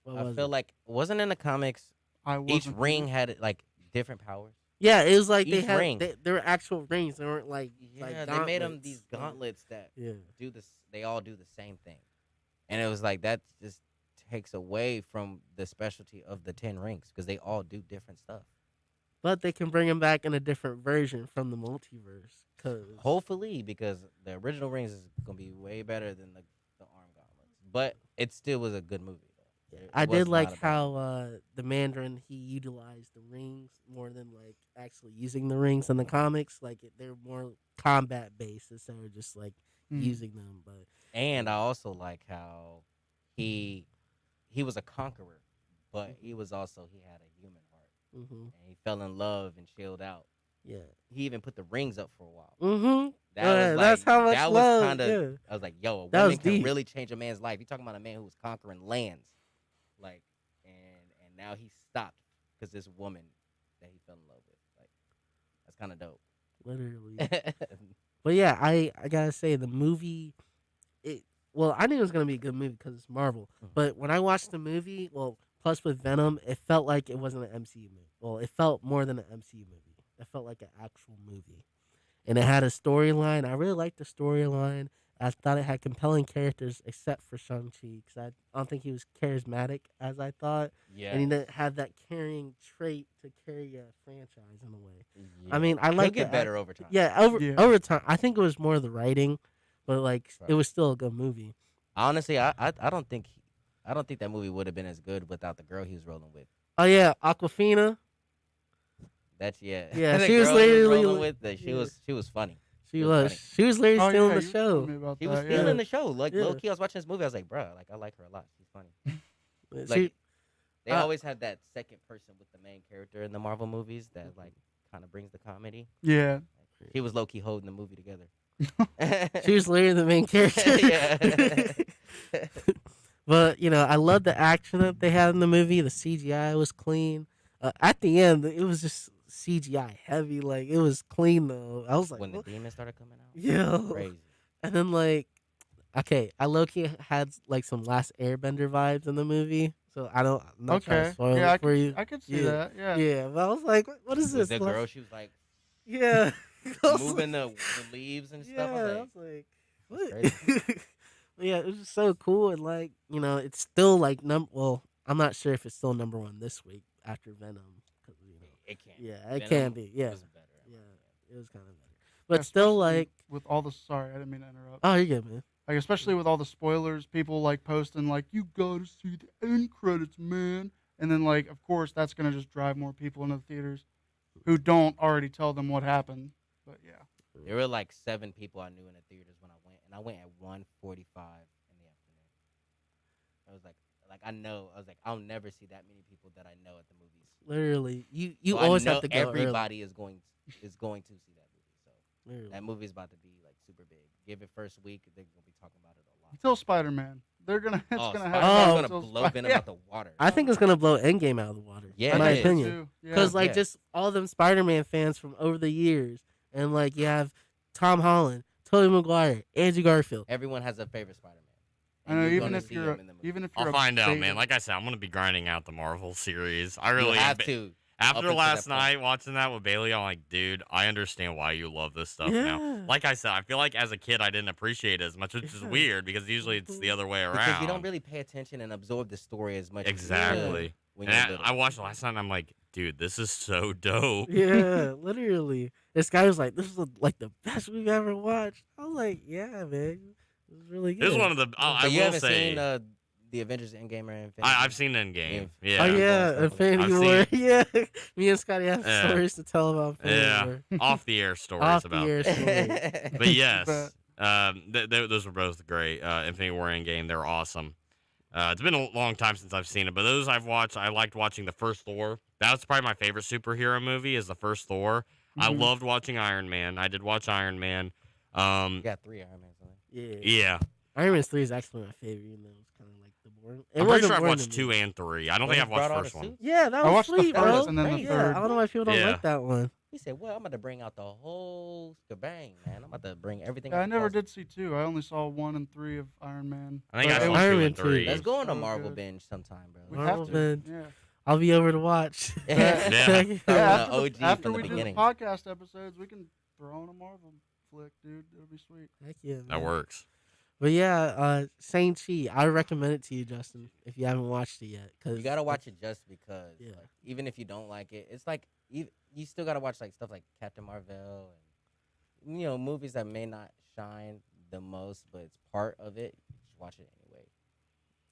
What I was feel it? like wasn't in the comics. I Each wasn't ring there. had like different powers. Yeah, it was like they each had ring. they were actual rings. They weren't like Yeah, like they made them gauntlets. these gauntlets that Yeah, do this. They all do the same thing, and it was like that just takes away from the specialty of the 10 rings because they all do different stuff. but they can bring them back in a different version from the multiverse. Cause Hopefully, because the original Rings is gonna be way better than the Arm Gauntlets. But it still was a good movie though. I was did not like a bad how movie. the Mandarin he utilized the rings more than like actually using the rings in the comics. Like they're more combat based instead of just like using them. But And I also like how he was a conqueror, but he was also he had a human heart, hmm and he fell in love and chilled out. yeah, He even put the rings up for a while. mm-hmm. That was like That's how much that was love. kind of. Yeah, I was like, yo, a that was woman can deep. really change a man's life. You're talking about a man who was conquering lands, like, and now he stopped because this woman that he fell in love with. Like, that's kind of dope. Literally. But yeah, I gotta say the movie. Well, I knew it was gonna be a good movie because it's Marvel. Mhm. But when I watched the movie, well, plus with Venom, it felt like it wasn't an MCU movie. Well, it felt more than an MCU movie. It felt like an actual movie, and it had a storyline. I really liked the storyline. I thought it had compelling characters, except for Shang-Chi, because I don't think he was charismatic as I thought, Yeah. and he didn't have that carrying trait to carry a franchise in a way. Yeah. I mean, I He'll like get better over time. Yeah, over time. I think it was more the writing, but like Right. it was still a good movie. Honestly, I don't think that movie would have been as good without the girl he was rolling with. Oh yeah, Aquafina. That's yeah. Yeah, The she was girl he literally- rolling with. She yeah. was funny. She It was was. She was literally Oh, stealing yeah, the you were telling me show. about He was that, stealing yeah. the show. Like Yeah. low key, I was watching this movie. I was like, bro, like I like her a lot. She's funny. She, Like they uh, always have that second person with the main character in the Marvel movies that like kind of brings the comedy. Yeah. He was low key holding the movie together. she was literally the main character. Yeah. But I love the action that they had in the movie. The CGI was clean. At the end, it was just CGI heavy. Like it was clean though. I was like, When the "What?" demons started coming out, Yeah. crazy. And then okay, I low key had like some Last Airbender vibes in the movie. So I'm not trying to Okay. spoil Yeah, it for you. I could see Yeah. that. Yeah. Yeah, but I was like, what is Was this? the girl? She was like Yeah. I was moving the leaves and stuff. Yeah, I was like, what? crazy. Yeah, it was just so cool, and it's still like well, I'm not sure if it's still number one this week after Venom. 'Cause, it can't. yeah, Venom it can be. Yeah, was better. yeah, it was kind of better, but still Especially with all the sorry, I didn't mean to interrupt. oh, you're good, man. Like especially with all the spoilers, people like posting like, "You gotta see the end credits, man," and then like, of course, that's gonna just drive more people into the theaters who don't already tell them what happened. But yeah, There were like 7 people I knew in the theaters when I went, and I went at 1:45 in the afternoon. I was like I know. I was like, I'll never see that many people that I know at the movies. Literally, you So always I know have to go early. everybody is going to see that movie. So Literally. that movie is about to be like super big. Give it first week, they're gonna be talking about it a lot. until Spider-Man, they're gonna it's gonna Spider-Man's happen. Oh. gonna until blow Venom yeah. out the water. I think it's gonna blow Endgame out of the water. Yeah, in my it is. opinion. Too. Yeah. Because Yeah. just all them Spider-Man fans from over the years, and you have Tom Holland, Tobey Maguire, Andrew Garfield. Everyone has a favorite Spider-Man. I know, And you're even gonna if see you're him in the movie. even if you're I'll a find out, beta- man. Like I said, I'm gonna be grinding out the Marvel series. I you really have to. Up After until last that point. night watching that with Bailey, I'm like, dude, I understand why you love this stuff now. Yeah. Like I said, I feel like as a kid I didn't appreciate it as much, which is Yeah. weird because usually it's the other way around. Because you don't really pay attention and absorb the story as much. as you should Exactly. when And you're I little. watched it last night and I'm like, dude, this is so dope. Yeah, literally. This guy was like, "This is like the best we've ever watched." I was like, "Yeah, man, it was really good." This is one of the. I But you will haven't say, seen the Avengers Endgame or Infinity? I've seen Endgame. Yeah. Oh Yeah. yeah, I've Infinity seen War. it. Yeah, me and Scotty have Yeah. stories to tell about Infinity Yeah. War. Off the air stories Off about. the air stories. But yes, Bet. those were both great. Infinity War Endgame, they're awesome. It's been a long time since I've seen it, but those I've watched. I liked watching the first Thor. That was probably my favorite superhero movie. Is the first Thor. I Mhm. loved watching Iron Man. I did watch Iron Man. You got 3 Iron Mans on it. Yeah, Yeah, Iron Man 3 is actually my favorite, even though it's kind of like the boring. It I'm pretty wasn't sure I've boring watched to 2 me. and 3. I don't When think he I've watched brought the all first the one. suits? Yeah, that I was watched the sweet, first bro. and then the Yeah, third. I don't know why people don't Yeah. like that one. He said, "Well, I'm about to bring out the whole shebang, man. I'm about to bring everything." Yeah, I out never the did see 2. I only saw 1 and 3 of Iron Man. I think But I it saw was- Iron 2 Man and 2. 3. Let's go on a So Marvel good. binge sometime, bro. We Marvel have to. binge. Yeah. I'll be over to watch. Yeah. Check it Yeah, out. the OG after from the we do the beginning. podcast episodes, we can throw on a Marvel flick, dude. It'll be sweet. Heck yeah, That man. works. But yeah, Shang-Chi, I recommend it to you, Justin, if you haven't watched it yet. Cause You gotta watch it just because. Yeah. Like, even if you don't like it, it's like you still gotta watch like stuff like Captain Marvel movies that may not shine the most, but it's part of it. Just watch it anyway,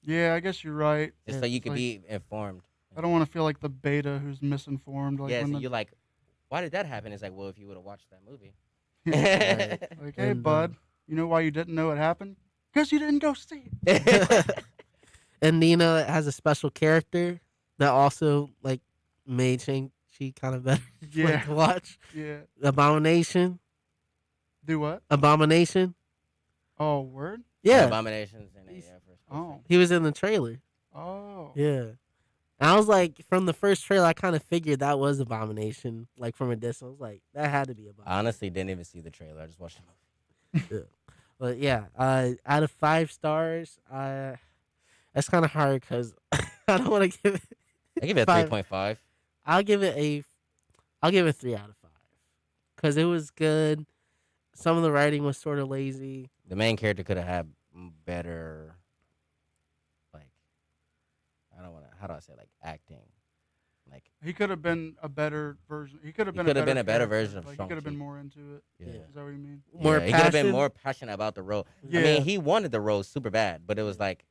Yeah, I guess you're right. just so you It's can like, be informed. I don't want to feel like the beta who's misinformed. Like Yeah, when so the, you're like, why did that happen? It's like, well, if you would have watched that movie. Right. like, hey, And, bud, you know why you didn't know it happened? Because you didn't go see it. And it has a special character that also like made Shang-Chi kind of better Yeah. to watch. Yeah. Abomination. Do what? Abomination. Oh, word? Yeah. Abominations in it. He's- Yeah, for a split Oh. second. He was in the trailer. Oh. Yeah. And I was like, from the first trailer, I kind of figured that was Abomination. Like from a distance, I was like, that had to be I Abomination. honestly didn't even see the trailer. I just watched the movie. But yeah, out of 5 stars, that's kind of hard because I don't want to give it. I give it a 5. 3.5. I'll give it a 3 out of 5 because it was good. Some of the writing was sort of lazy. The main character could have had better, like, I don't want to. How do I say, like, acting? Like, He could have been a better version. He could have He been could have been a a better character. version of Like, he could have been Shang-Chi. more into it. yeah. Yeah. Is that what you mean? More He could have been passion. more passionate about the role. Yeah. I mean, he wanted the role super bad, but it was like,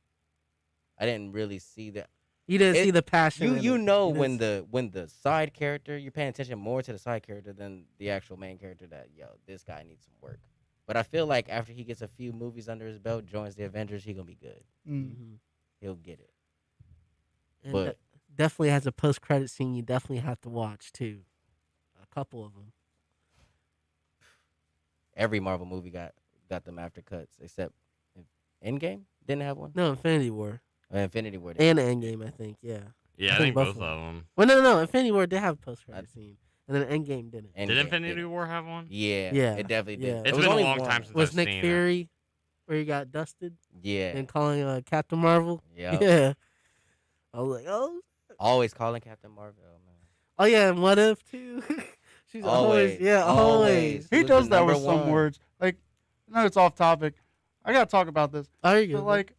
I didn't really see that. You didn't It- see the passion. in You it. know You when didn't the side character, you're paying attention more to the side character than the actual main character. That this guy needs some work. But I feel like after he gets a few movies under his belt, joins the Avengers, he gonna be good. Mm. Mhm. He'll get it. And But- definitely has a post-credit scene you definitely have to watch too. A couple of them. Every Marvel movie got them after cuts, except Endgame didn't have one. No, Infinity War Infinity War. did. and Endgame, I think. Yeah. Yeah, I think think both both of of them. Well, no. Infinity War did have a post-credit scene, and then Endgame didn't. Endgame Did Infinity didn't. War have one? Yeah, Yeah, it definitely yeah. did. It It It's was been a only long one. time since Was I've Nick seen Fury where he got dusted Yeah, and calling Captain Marvel? yeah. Yeah. I was like, oh, Always calling Captain Marvel, man. oh yeah, and What If too? She's always, yeah, always. He was does the that number with some one. words. Like, I know it's off topic. I gotta talk about this. Oh, you So, like,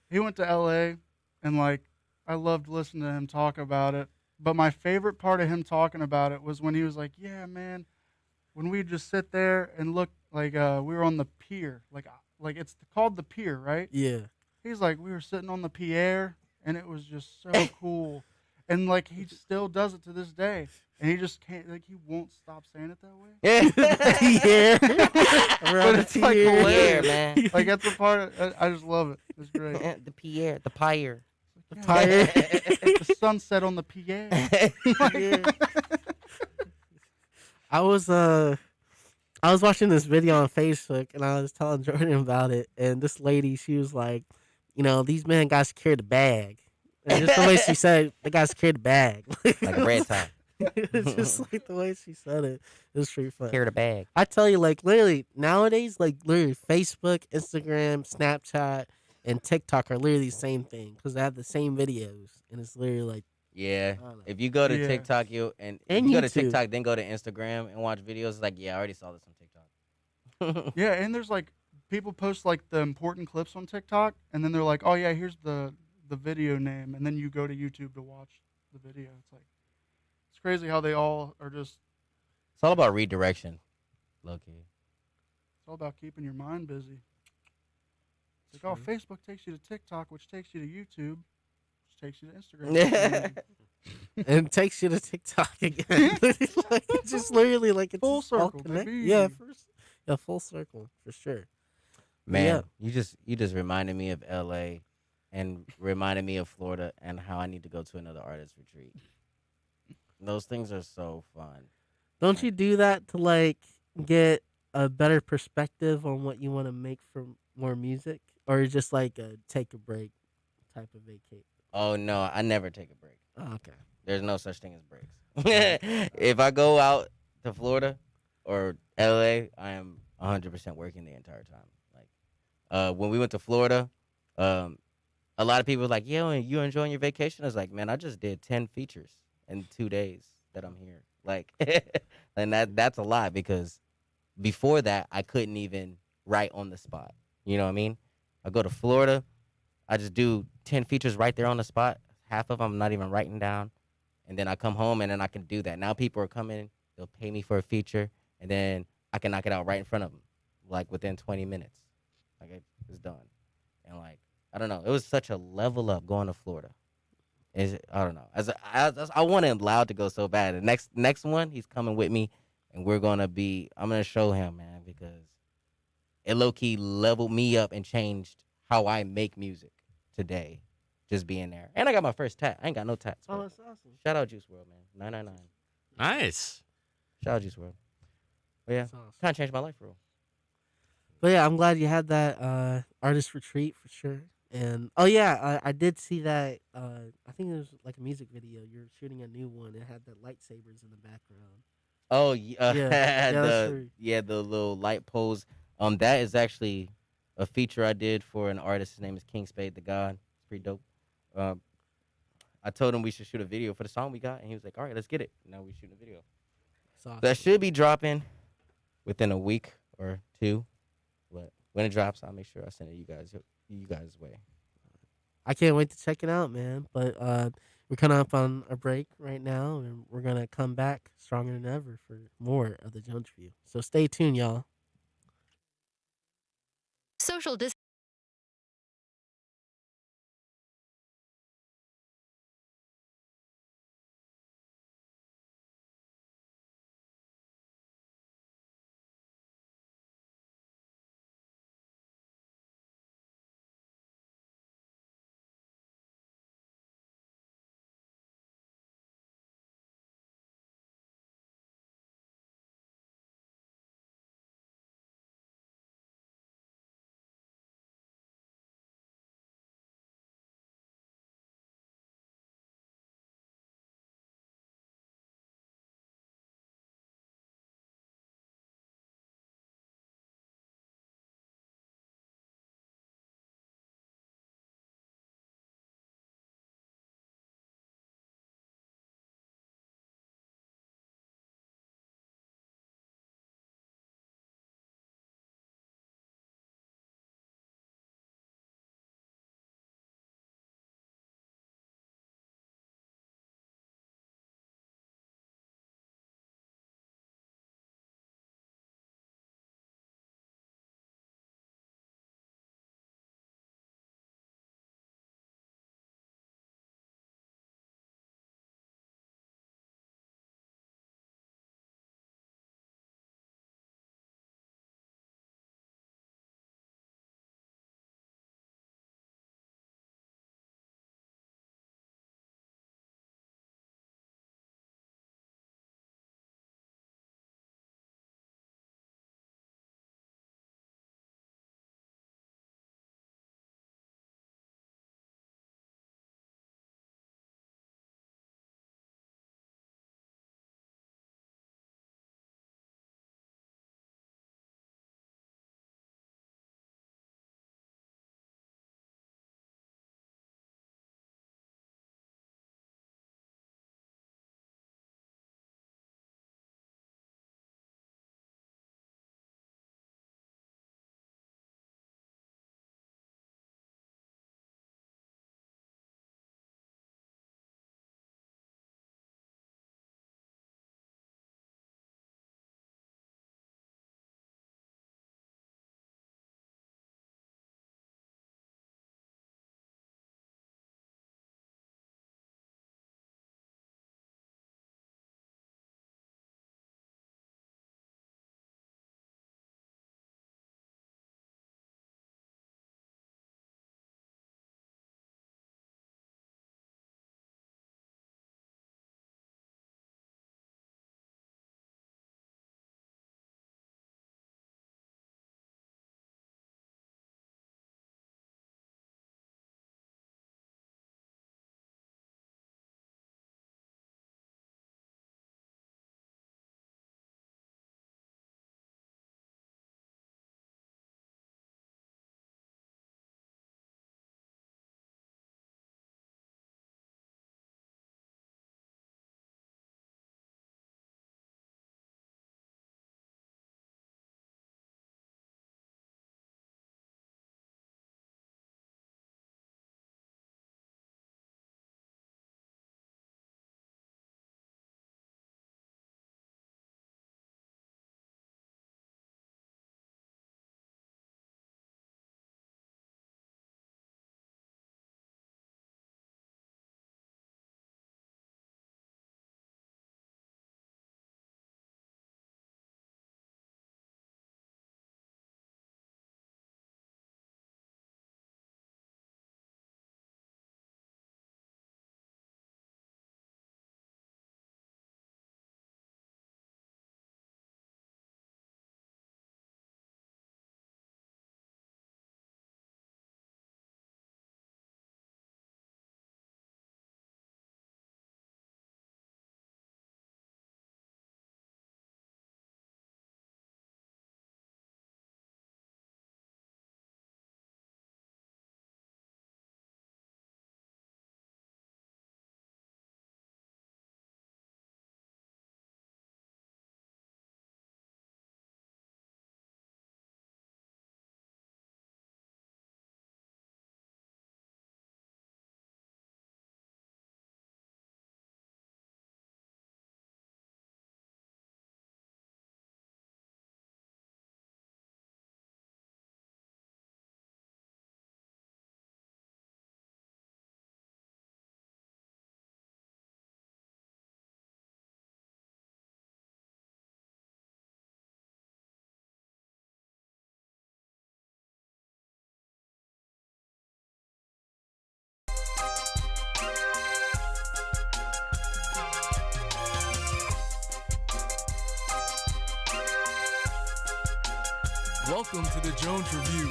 he went to L.A. and like, I loved listening to him talk about it. But my favorite part of him talking about it was when he was like, "Yeah, man, when we just sit there and look like we were on the pier, like it's called the pier, right?" yeah. He's like, "We were sitting on the pier, and it was just so cool." And like, he still does it to this day, and he just can't. Like, he won't stop saying it that way. Yeah, Yeah. Around But it's the like pier. Pierre, hilarious. man. Like, that's a part. I just love it. It's great. The Pierre, the Pyre. Yeah, Fire. the sunset on the pier. Yeah. I was watching this video on Facebook and I was telling Jordan about it, and this lady, she was like, these men got to carry the bag. And just the way she said it, they got to carry the bag. Like a red tie. It's just like the way she said it. It was pretty funny. Carry the bag. I tell you, like literally nowadays, like literally Facebook, Instagram, Snapchat, and TikTok are literally the same thing because they have the same videos, and it's literally like, Yeah. I don't know. If you go to Yeah. TikTok, if And you go to YouTube. TikTok, then go to Instagram and watch videos. It's like, yeah, I already saw this on TikTok. Yeah, and there's like people post like the important clips on TikTok, and then they're like, "Oh yeah, here's the video name," and then you go to YouTube to watch the video. It's like it's crazy how they all are just. It's all about redirection, low key. It's all about keeping your mind busy. It's like, oh, Facebook takes you to TikTok, which takes you to YouTube, which takes you to Instagram. and it takes you to TikTok again. Like, it's just literally like it's Full just all circle, connected. baby. Yeah, full circle for sure. Man, Yeah. you just reminded me of LA and reminded me of Florida and how I need to go to another artist retreat. Those things are so fun. Don't you do that to like get a better perspective on what you want to make for more music, or just like a take a break type of vacate? Oh no, I never take a break. Oh, okay. There's no such thing as breaks. If I go out to Florida or LA, I am 100% working the entire time. Like when we went to Florida, a lot of people were like, "Yo, you enjoying your vacation?" I was like, "Man, I just did 10 features in 2 days that I'm here." Like, and that's a lot because before that, I couldn't even write on the spot. You know what I mean? I go to Florida, I just do 10 features right there on the spot. Half of them I'm not even writing down. And then I come home and then I can do that. Now people are coming, they'll pay me for a feature. And then I can knock it out right in front of them, like within 20 minutes. Like it's done. And like I don't know, it was such a level up going to Florida. I don't know. I want him loud to go so bad. The next one, he's coming with me, and I'm gonna show him, man, because it low key leveled me up and changed how I make music today. Just being there, and I got my first tat. I ain't got no tats. Oh, But that's awesome. shout out Juice World, man. 999. Nice. Shout out Juice World. But yeah, That's awesome. kind of changed my life, bro. But yeah, I'm glad you had that artist retreat for sure. And oh yeah, I did see that. I think it was like a music video. You're shooting a new one. It had the lightsabers in the background. Oh Yeah, yeah, that's true. the little light pose. That is actually a feature I did for an artist. His name is King Spade the God. It's pretty dope. Um, I told him we should shoot a video for the song we got, and he was like, "All right, let's get it." Now we shooting a video. It's awesome. That should be dropping within a week or two. But when it drops, I'll make sure I send it you guys' way. I can't wait to check it out, man. But we're kind of up on a break right now, and we're gonna come back stronger than ever for more of the Jones Review. So stay tuned, y'all. Social dis- Welcome to the Jones Review.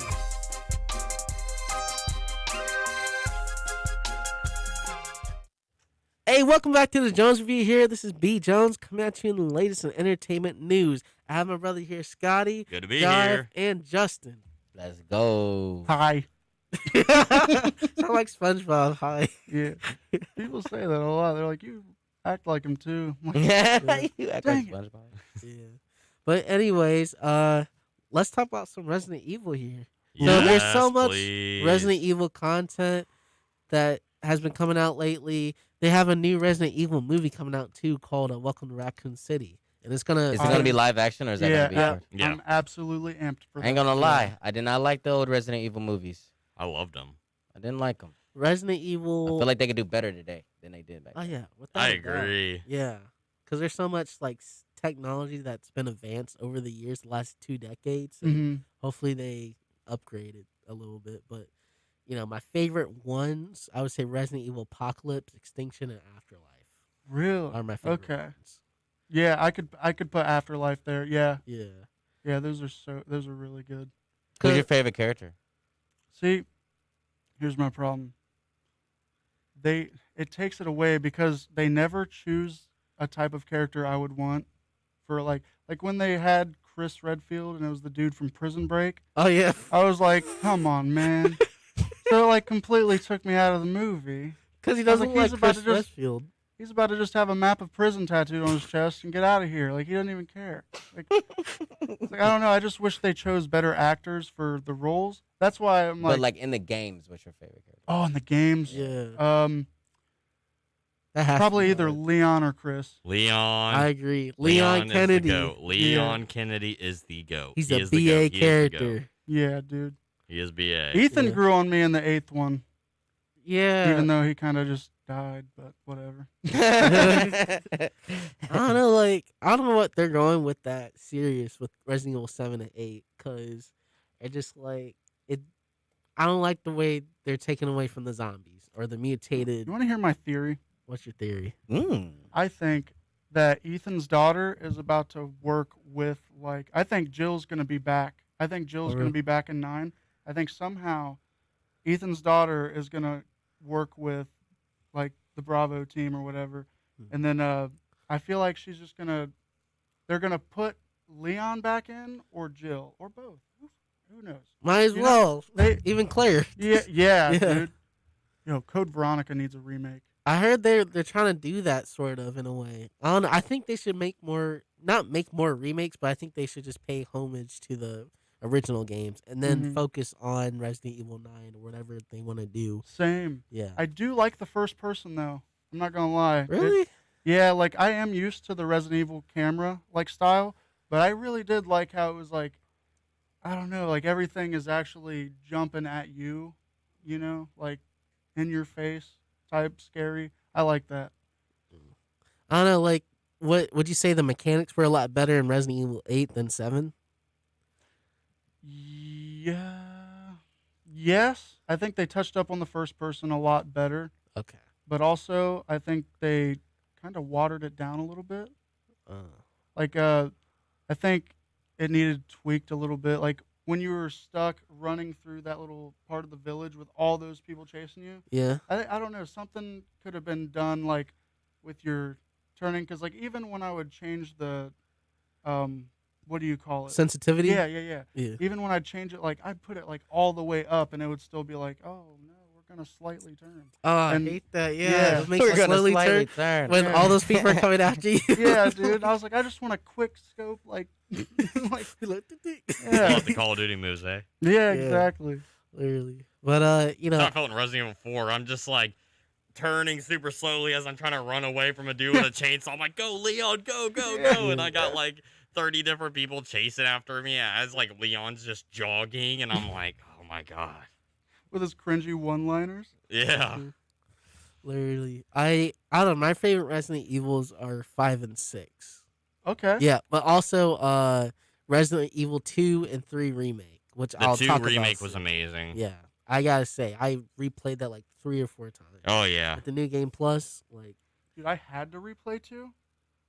Hey, welcome back to the Jones Review here. This is B. Jones coming at you in the latest in entertainment news. I have my brother here, Scotty, Good to be Garth, here. and Justin. Let's go. Hi. Sound like SpongeBob. Hi. Yeah. People say that a lot. They're like, you act like him too. I'm like, You act Dang like it. SpongeBob. Yeah. But anyways, let's talk about some Resident Evil here. So there's so Yes, much please. Resident Evil content that has been coming out lately. They have a new Resident Evil movie coming out too called Welcome to Raccoon City, and it's gonna. Is it gonna be live action or is that yeah, gonna be? Short? Yeah. I'm absolutely amped for that. I ain't gonna Yeah. lie. I did not like the old Resident Evil movies. I loved them. I didn't like them. Resident I Evil? feel like they could do better today than they did back Oh then. yeah, without I a doubt. agree. Yeah, because there's so much like technology that's been advanced over the years, the last 2 decades. And Mhm. hopefully they upgrade it a little bit. But my favorite ones, I would say Resident Evil Apocalypse, Extinction, and Afterlife Really? are my favorite Okay. ones. Yeah, I could put Afterlife there. Yeah. Yeah. Yeah, those are really good. Who's your favorite character? See, here's my problem. It takes it away because they never choose a type of character I would want for like when they had Chris Redfield and it was the dude from Prison Break. Oh yeah. I was like, come on, man. So it like completely took me out of the movie. Because he I was doesn't like, he's like about Chris to just- Redfield. He's about to just have a map of prison tattooed on his chest and get out of here. Like he doesn't even care. Like, it's like I don't know. I just wish they chose better actors for the roles. That's why I'm But like in the games, what's your favorite character? oh, in the games. Yeah. That has to Probably be either hard. Leon or Chris. Leon. I agree. Leon is Kennedy. the GOAT. Leon Kennedy is the GOAT. He's He a is the GOAT. BA He is the GOAT. character. Yeah, dude. He is BA. Ethan Yeah. grew on me in the 8th one, Yeah. even though he kind of just died. But whatever. I don't know, I don't know what they're going with that series with Resident Evil 7 and 8, because it just it. I don't like the way they're taking away from the zombies or the mutated. You want to hear my theory? What's your theory? I think that Ethan's daughter is about to work with I think Jill's gonna be back. I think Jill's really? gonna be back in 9. I think somehow Ethan's daughter is gonna work with the Bravo team or whatever, and then I feel like she's just they're gonna put Leon back in or Jill or both. Who knows? Might as You know, well. they- Even Claire. Yeah, Yeah. dude. Code Veronica needs a remake. I heard they're trying to do that sort of in a way. I don't know. I think they should not make more remakes, but I think they should just pay homage to the original games and then Mhm. focus on Resident Evil 9 or whatever they want to do. Same. Yeah. I do like the first person though. I'm not gonna lie. Really? Yeah, I am used to the Resident Evil camera style, but I really did like how it was I don't know, everything is actually jumping at you, in your face type scary. I like that. I don't know, what would you say the mechanics were a lot better in Resident Evil 8 than 7? Yeah. Yes, I think they touched up on the first person a lot better, Okay. but also I think they kind of watered it down a little bit. I think it needed tweaked a little bit. When you were stuck running through that little part of the village with all those people chasing you, Yeah. I don't know, something could have been done with your turning, because even when I would change the what do you call it? Sensitivity? Yeah. Yeah. Even when I'd change it, I'd put it all the way up, and it would still be oh no, we're gonna slightly turn. Oh, I And- hate that. yeah. Yeah. It makes We're you gonna slowly slightly turn turn. when Yeah. all those people are coming after you. Yeah, dude. I was I just want a quick scope, Yeah. yeah, Love the Call of Duty moves, eh? yeah, exactly. Literally. But That's how I felt in Resident Evil 4. I'm just turning super slowly as I'm trying to run away from a dude with a chainsaw. I'm like, go, Leon, go, go, go. And I got 30 different people chasing after me as Leon's just jogging. And I'm like, oh my God. With his cringy one-liners. Yeah. literally, I don't know. My favorite Resident Evils are 5 and 6. Okay. Yeah, but also Resident Evil 2 and 3 remake, which The I'll 2 talk remake about was soon. amazing. Yeah, I gotta say, I replayed that 3 or 4 times. Oh, yeah. With the new game plus, Dude, I had to replay 2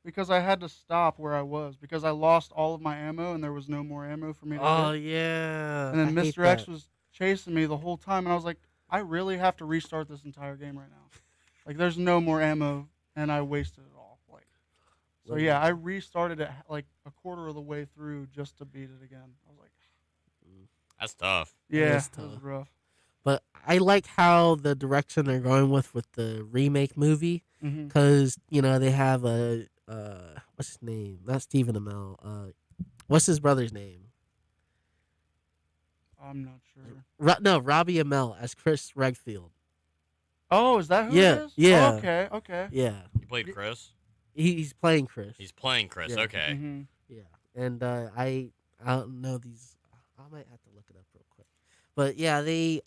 because I had to stop where I was because I lost all of my ammo and there was no more ammo for me to Oh hit. yeah. And then I hate Mr. X that. was chasing me the whole time, and I was like, I really have to restart this entire game right now. Like, there's no more ammo, and I wasted it all. Like, so yeah, I restarted it like a quarter of the way through just to beat it again. I was like, That's tough. yeah, is it was tough. rough. But I like how the direction they're going with the remake movie, Hmm. because they have a what's his name? Not Stephen Amell. What's his brother's name? I'm not sure. No, Robbie Amell as Chris Redfield. Oh, is that who Yeah, it is? yeah. Oh, okay, okay. Yeah, You played Chris? he's playing Chris. He's playing Chris. Yeah. Okay. Hmm. Yeah, and I don't know these. I might have to look it up real quick. But yeah,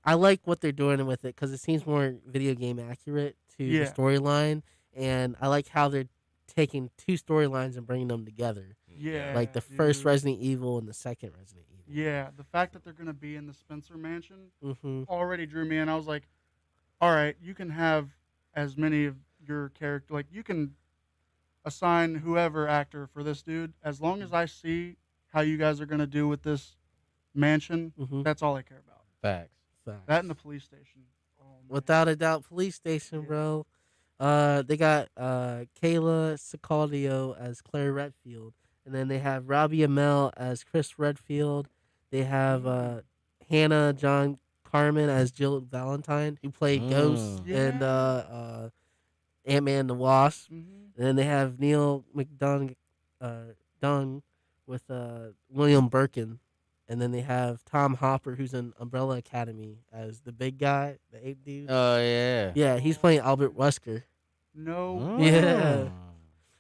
I like what they're doing with it because it seems more video game accurate to the Yeah. storyline, and I like how they're taking two storylines and bringing them together, Yeah. like the first dude. Resident Evil and the second Resident Evil. Yeah, the fact that they're gonna be in the Spencer Mansion Mm-hmm. already drew me in. I was like, all right, you can have as many of your character, like you can assign whoever actor for this dude, as long as I see how you guys are gonna do with this mansion. Mm-hmm. That's all I care about. Facts. That and the police station. Oh, man. Without a doubt, police station, Yeah. bro. They got Kayla Sicaldio as Claire Redfield, and then they have Robbie Amell as Chris Redfield. They have Hannah John Carmen as Jill Valentine, who played Ghost and Ant-Man and the Wasp. Mhm. And then they have Neil McDonough Dung with William Birkin. And then they have Tom Hopper, who's in Umbrella Academy, as the big guy, the ape dude. Oh yeah. Yeah, he's playing Albert Wesker. No. Mm. way. Yeah.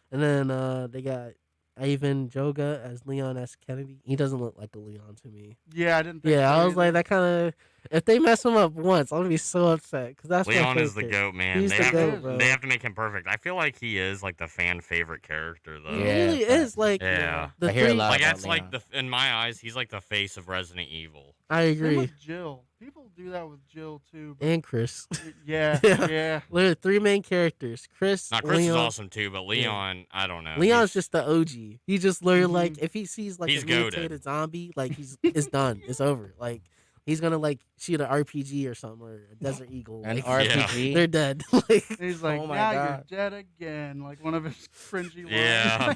And then they got Ivan Joga as Leon S. Kennedy. He doesn't look like a Leon to me. Yeah, I didn't think Yeah, so I was like, either. that kind of. If they mess him up once, I'm gonna be so upset because that's my Leon is the favorite. goat, man. He's They the have, goat, to- bro. they have to make him perfect. I feel like he is like the fan favorite character, though. He Yeah, really facts. is like. Yeah. The I hear a three, lot Like about that's like Leon. in my eyes, he's like the face of Resident Evil. I Same agree. with Jill. People do that with Jill too. But And Chris. yeah, Yeah. yeah. Literally, three main characters. Chris. Now Chris Leon. is awesome too, but Leon, I don't know. Leon's He's- just the OG. He just literally Mhm. like if he sees like He's a goated. mutated zombie, like it's done. It's over. Like he's gonna like shoot an RPG or something or a Desert Eagle. An Like, RPG. they're dead. Like He's like, Oh my now God. you're dead again. Like one of his cringy lines. Yeah.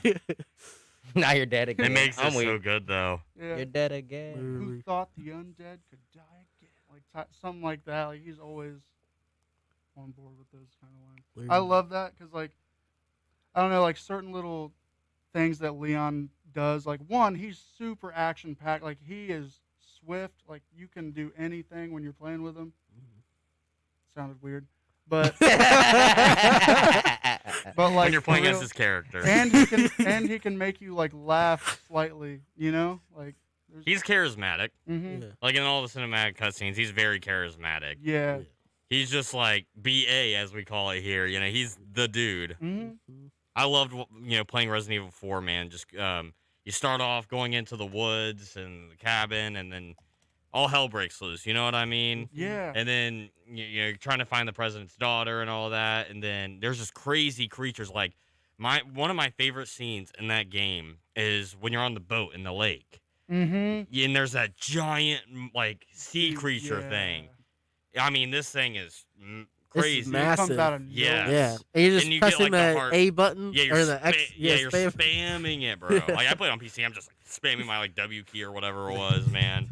Now you're dead again. It makes I'm it so weak. good though. Yeah. You're dead again. Who Literally. thought the undead could die again? Like something like that. Like he's always on board with those kind of lines. I Literally. love that because like I don't know, like certain little things that Leon does. Like one, he's super action packed. Like he is swift. Like you can do anything when you're playing with him. Sounded weird, but but like When you're playing for as real- his character. and he can make you like laugh slightly. You know, like He's charismatic. hmm Yeah. Like in all the cinematic cutscenes, he's very charismatic. yeah. He's just like BA as we call it here. You know, he's the dude. hmm I loved playing Resident Evil 4, man. Just you start off going into the woods and the cabin, and then all hell breaks loose. You know what I mean? Yeah. And then you're trying to find the president's daughter and all that, and then there's just crazy creatures. Like one of my favorite scenes in that game is when you're on the boat in the lake, Mm-hmm. and there's that giant like sea creature thing. I mean, this thing is crazy. It's massive. Comes out of Yeah. nowhere. Yeah, and you're just And you get, pressing like, the the heart- A button Yeah, you're or the X. you're spam. spamming it, bro. Like I played on PC, I'm just like spamming my like W key or whatever it was, man.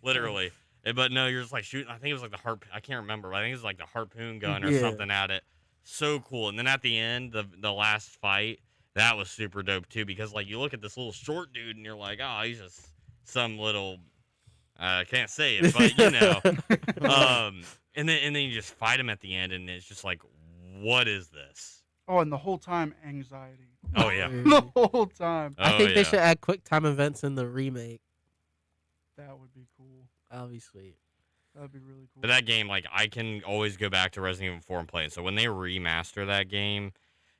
Literally. But no, you're just like shooting. I think it was like the I can't remember, but I think it was like the harpoon gun or Yeah. something at it. So cool. And then at the end, the last fight, that was super dope too, because like you look at this little short dude and you're like, oh, he's just some little. I can't say it, but you know. And then you just fight him at the end, and it's just like, what is this? Oh, and the whole time anxiety. Oh yeah. The whole time. I Oh, think they yeah. should add quick time events in the remake. That would be cool. Obviously, That'd be really cool. But that game, like, I can always go back to Resident Evil 4 and play it. So when they remaster that game,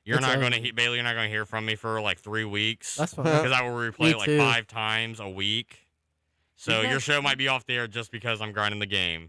you're It's not going over. to, Bailey, you're not going to hear from me for like 3 weeks. that's fine. Because I will replay Me it like too. 5 times a week. So You your guys- show might be off the air just because I'm grinding the game.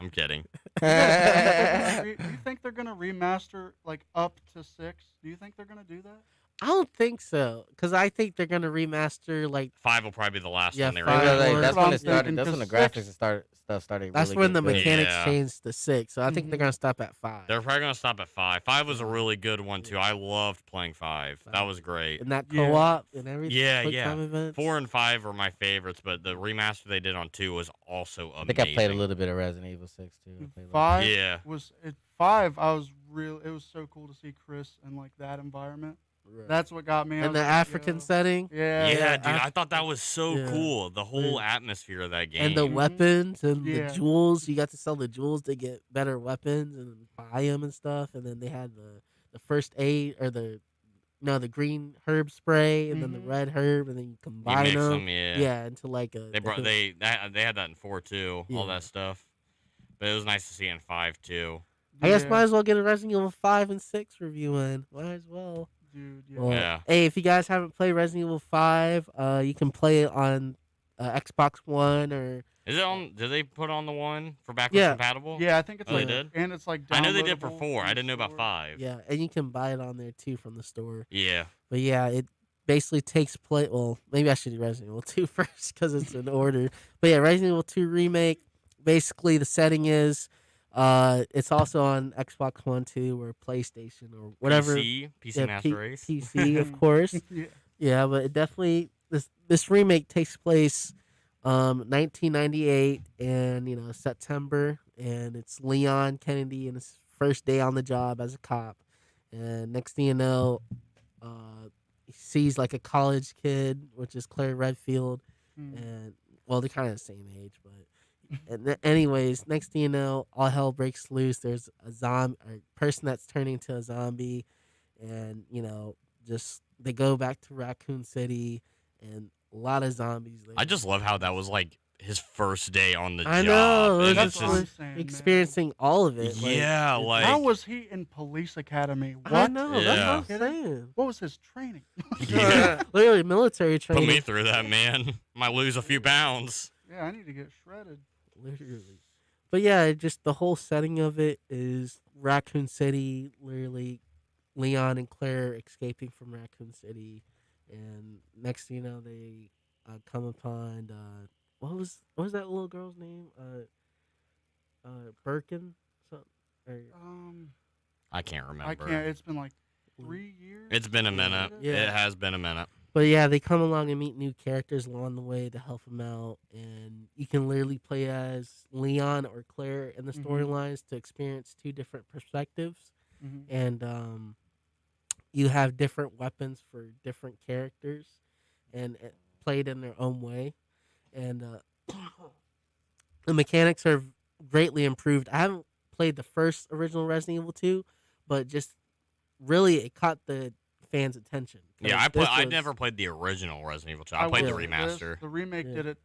I'm kidding. Do you think they're gonna remaster like up to 6? Do you think they're gonna do that? I don't think so, because I think they're gonna remaster like 5 will probably be the last Yeah, one they five. Maybe, release. like, one. that's That's what when I'm it started. thinking, That's when the 'cause graphics six- and stuff started. that's really when the getting good. mechanics Yeah. changed to 6. So I think they're Mhm. gonna stop at 5. They're probably gonna stop at 5. 5 was a really good one too. Yeah. I loved playing 5. That was great. And that Yeah. co-op and everything. Yeah, quick yeah. time events. 4 and 5 were my favorites, but the remaster they did on 2 was also amazing. I think I played a little bit of Resident Evil 6 too. I played a little- 5 Yeah. was at 5. I was real. It was so cool to see Chris in like that environment. Right. That's what got me. I and was the like, African yo. setting. Yeah. Yeah, yeah, dude, I thought that was so yeah. cool. The whole Yeah. atmosphere of that game. And the Mhm. weapons and Yeah. the jewels, you got to sell the jewels to get better weapons and buy them and stuff. And then they had the first aid or the green herb spray and then the Mhm. red herb, and then you you combine mix them. them, yeah. Yeah, into like a. They brought they had that in 4 too, all Yeah. that stuff. But it was nice to see it in 5 too. I guess Yeah, might as well get a Resident Evil 5 and 6 review in. Might as well. dude. Yeah. Well, Yeah. Hey, if you guys haven't played Resident Evil 5, you can play it on Xbox One or Is it on? Did they put on the one for backwards Yeah. compatible? Yeah, I think it's Oh, they like, did? and it's like. I know they did for downloadable 4. I from didn't know about store. 5. yeah, and you can buy it on there too from the store. Yeah. But yeah, it basically takes place. Well, maybe I should do Resident Evil 2 first because it's in order. But yeah, Resident Evil 2 remake. Basically, the setting is, it's also on Xbox One too or PlayStation or whatever. PC Yeah, Master Race. PC, of course. Yeah. Yeah, but it definitely this remake takes place 1998 and September, and it's Leon Kennedy and his first day on the job as a cop. And next thing you know, he sees like a college kid, which is Claire Redfield, Mm. and well, they're kind of the same age, but anyways, next thing you know, all hell breaks loose. There's a person that's turning into a zombie, and just they go back to Raccoon City, and a lot of zombies there. I just love how that was like his first day on the I job. know, and That's it's what I'm just saying, man. experiencing all of it. yeah, like How was he in police academy? What? I know. That's Yeah. what I'm saying. What was his training? yeah. Literally military Put training. me through that, man. Might lose a few pounds. Yeah, I need to get shredded. Literally. But yeah, just the whole setting of it is Raccoon City, literally Leon and Claire escaping from Raccoon City, and next thing you know, they come upon what was that little girl's name? Birkin, something. I can't remember. I can't. It's been like 3 years. It's been a minute. Yeah. It has been a minute. But yeah, they come along and meet new characters along the way to help them out, and you can literally play as Leon or Claire in the Mhm. storylines to experience two different perspectives, Mhm. and you have different weapons for different characters, and played in their own way, and the mechanics are greatly improved. I haven't played the first original Resident Evil 2, but just really it caught the fans' attention. Yeah, I This I was- never played the original Resident Evil 2. I played the will. remaster. The remake Yeah. did it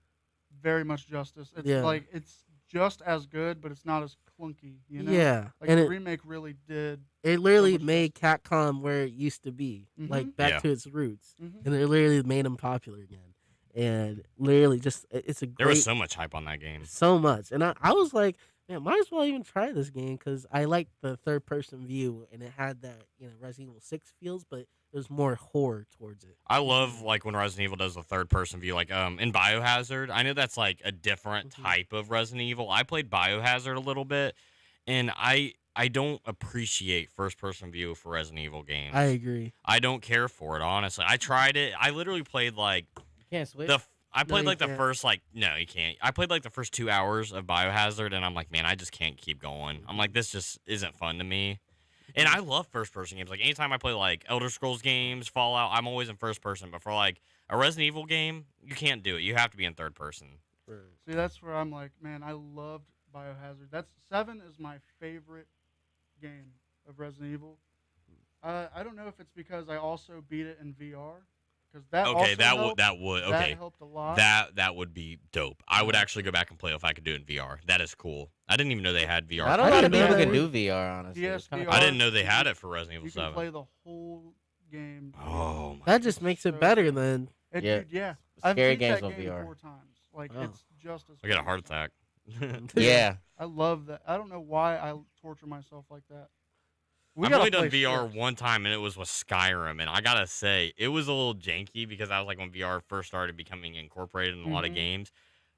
very much justice. It's Yeah. like it's just as good, but it's not as clunky. You know? Yeah, Like and the it remake really did. It literally much made Capcom where it used to be, like Mhm. back Yeah. to its roots, Mhm. and it literally made them popular again. And literally, just it's a There great was so much hype on that game. so much. And I was like, man, might as well even try this game because I liked the third person view, and it had that Resident Evil 6 feels, but it was more horror towards it. I love like when Resident Evil does the third person view, like in Biohazard. I know that's like a different Mhm. type of Resident Evil. I played Biohazard a little bit, and I don't appreciate first person view for Resident Evil games. I agree. I don't care for it, honestly. I tried it. I literally played like You can't switch. I played you like the can't. first no, you can't. I played like the first 2 hours of Biohazard, and I'm like, man, I just can't keep going. I'm like, this just isn't fun to me. And I love first person games. Like anytime I play like Elder Scrolls games, Fallout, I'm always in first person. But for like a Resident Evil game, you can't do it. You have to be in third person. See, that's where I'm like, man, I loved Biohazard. 7 is my favorite game of Resident Evil. I don't know if it's because I also beat it in VR, because that Okay, also that would helped. that would That okay. helped a lot. That would be dope. I would actually go back and play if I could do it in VR. That is cool. I didn't even know they had VR. Not for a lot of didn't know people that. can do VR, honestly. It's kinda PSVR. I didn't know they had it for Resident Evil You can 7. play the whole game. Oh my! That just makes it So better good. than Yeah. Dude, yeah. I've Scary beat games that on game VR. 4 times. Like Oh. it's just as. I got a fun. heart attack. Yeah. I love that. I don't know why I torture myself like that. We I've gotta only done play VR strips. one time, and it was with Skyrim, and I gotta say, it was a little janky because I was like when VR first started becoming incorporated in a lot of Mhm. games.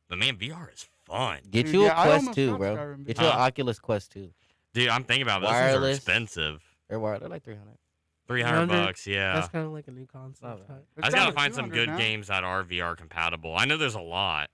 But man, VR is fun. Get Dude, you yeah, a I Quest almost 2, got bro. Skyrim Get VR. you an Huh? Oculus Quest 2. Dude, I'm thinking about it. Those things are Wireless. expensive. They're like 300. $300, yeah. That's kind of like a new concept. Not bad. type. It's I just down gotta to find some 200 good now. games that are VR compatible. I know there's a lot.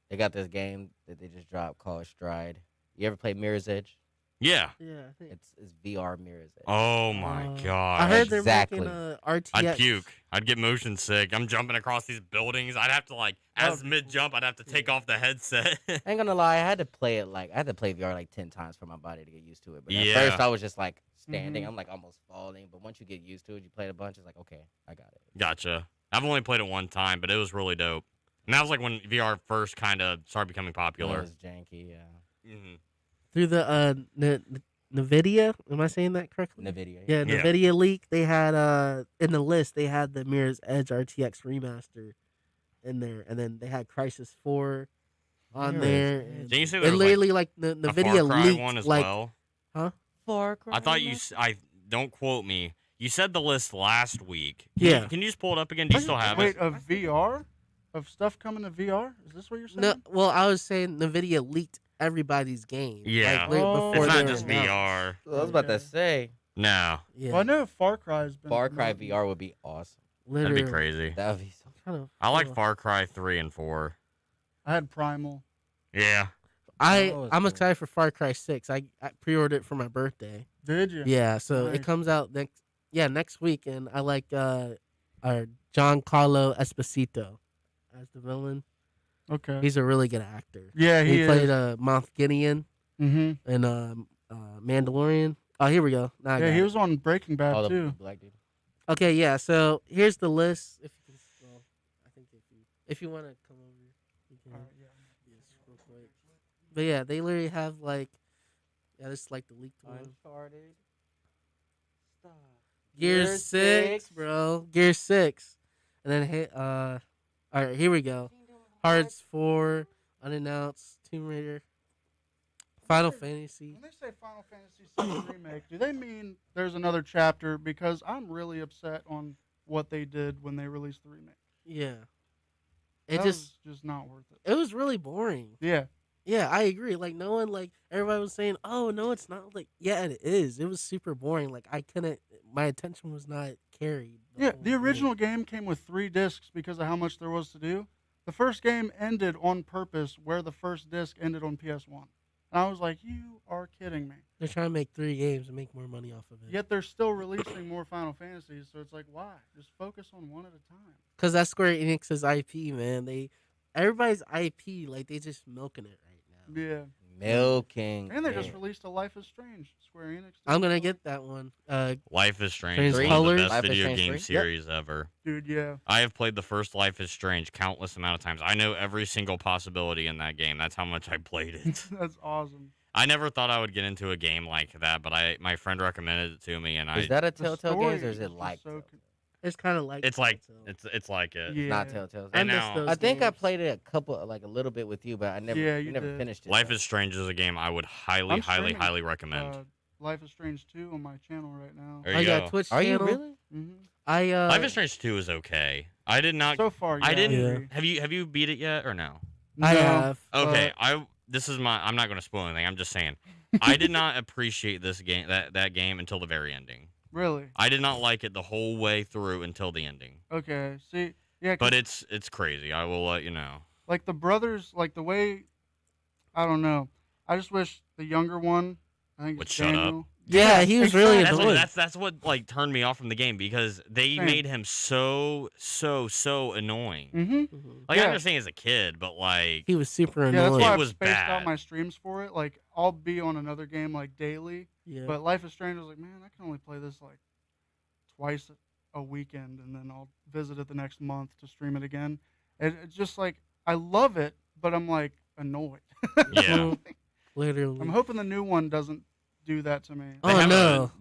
They got this game that they just dropped called Stride. You ever play Mirror's Edge? Yeah. Yeah, I think. It's VR Mirror's Edge. Oh my I god. heard they're Exactly. making a RTX. I'd puke. I'd get motion sick. I'm jumping across these buildings. I'd have to as mid jump, I'd have to take off the headset. I ain't gonna lie, I had to play VR like 10 times for my body to get used to it. But at Yeah. first I was just like standing. Mhm. I'm like almost falling. But once you get used to it, you play it a bunch, it's like, okay, I got it. Gotcha. I've only played it one time, but it was really dope. And that was like when VR first kind of started becoming It popular. was janky, yeah. Hmm. Through the NVIDIA. Am I saying that correctly? NVIDIA. Yeah, Yeah. NVIDIA leak. They had in the list they had the Mirror's Edge RTX remaster in there, and then they had Crisis 4 on Mirror's there. Edge. And Didn't you say it there was literally like a NVIDIA Far Cry leaked one as like well? Far Cry. I thought I don't quote me. You said the list last week. Yeah. Can you just pull it up again? Do you still have Wait, it? of VR? Of stuff coming to VR? Is this what you're saying? no. Well, I was saying NVIDIA leaked everybody's game. Yeah. like, Oh. before It's they not were just announced. VR. I was about to Okay. say No. Yeah, Well, I know Far Cry has been. Far Cry promoted. VR would be awesome. literally. That'd be crazy. That would be so. Kind of, I like Far Cry 3 and 4. I had Primal. Yeah. Oh, it's I'm cool. excited for Far Cry 6. I pre-ordered it for my birthday. Did you? Yeah, so Nice. it comes out next week, and I like Giancarlo Esposito as the villain. Okay. He's a really good actor. Yeah, He he played is. Moff Gideon Mm-hmm. in Mandalorian. Oh, here we go. Now I Yeah, got he it. was on Breaking Bad Oh, the too. black dude. Okay, yeah. So here's the list. If you can scroll, I think if you want to come over, you can. Yes, real quick. But yeah, they literally have this is like the leaked one. Uncharted. Stop. Gear Gear 6, 6. bro. Gear 6. And then all right, here we go. Hearts 4, unannounced, Tomb Raider, Final Fantasy. When they say Final Fantasy VII remake, do they mean there's another chapter? Because I'm really upset on what they did when they released the remake. Yeah. That It was just not worth it. it was really boring. Yeah. Yeah, I agree. Like no one everybody was saying, "Oh, no, it's not." Like, yeah, it is. It was super boring. Like I couldn't my attention was not carried. Yeah, whole the game. original game came with 3 discs because of how much there was to do. The first game ended on purpose where the first disc ended on PS1. And I was like, you are kidding me. They're trying to make 3 games and make more money off of it. Yet they're still releasing more Final Fantasies, so it's like, why? Just focus on one at a time. Cuz that's Square Enix's IP, man. Everybody's IP, like they just milking it right now. Yeah. Milking. And they just it. released a Life is Strange. Square Enix. did I'm going to one. get that one. Life is Strange Strange is one of Colors? the best Life is video Strange game 3? Yep. series ever. Dude, yeah. I have played the first Life is Strange countless amount of times. I know every single possibility in that game. That's how much I played it. That's awesome. I never thought I would get into a game like that, but my friend recommended it to me, and Is that a The Telltale story games or is is it just like? so Telltale? it's kind of like it's like Telltale. it's like it. Yeah. Not Telltale. I And miss now- those I think I games. played it a little bit with you, but I never, Yeah, we you never did. finished it. Life though. is Strange is a game I would highly, I'm highly, streaming, highly recommend. Life is Strange 2 on my channel right now. There I you got go. a Twitch Are you channel. really? Mm-hmm. Life is Strange 2 is okay. I did not. So far, yeah, I didn't. agree. Have you beat it yet or no? I No. have. Okay, this is my. I'm not going to spoil anything. I'm just saying. I did not appreciate this game, that game, until the very ending. Really? I did not like it the whole way through until the ending. Okay. See, yeah. 'cause But it's crazy. I will let you know. like the brothers, like the way, I don't know. I just wish the younger one, I think Would it's shut up. Daniel. Yeah, he was really exactly. annoying. That's what like turned me off from the game because they Same. made him so annoying. Mm-hmm. Mhm. Like I Yeah. understand he's a kid, but like He was super Yeah, that's annoying. why It I've was spaced bad. out my streams for it. Like, I'll be on another game like daily, Yeah. but Life is Strange, I was like, man, I can only play this like twice a weekend, and then I'll visit it the next month to stream it again. And it's just like, I love it, but I'm like annoyed. yeah. Literally. I'm hoping the new one doesn't do that to me. They Oh, have no.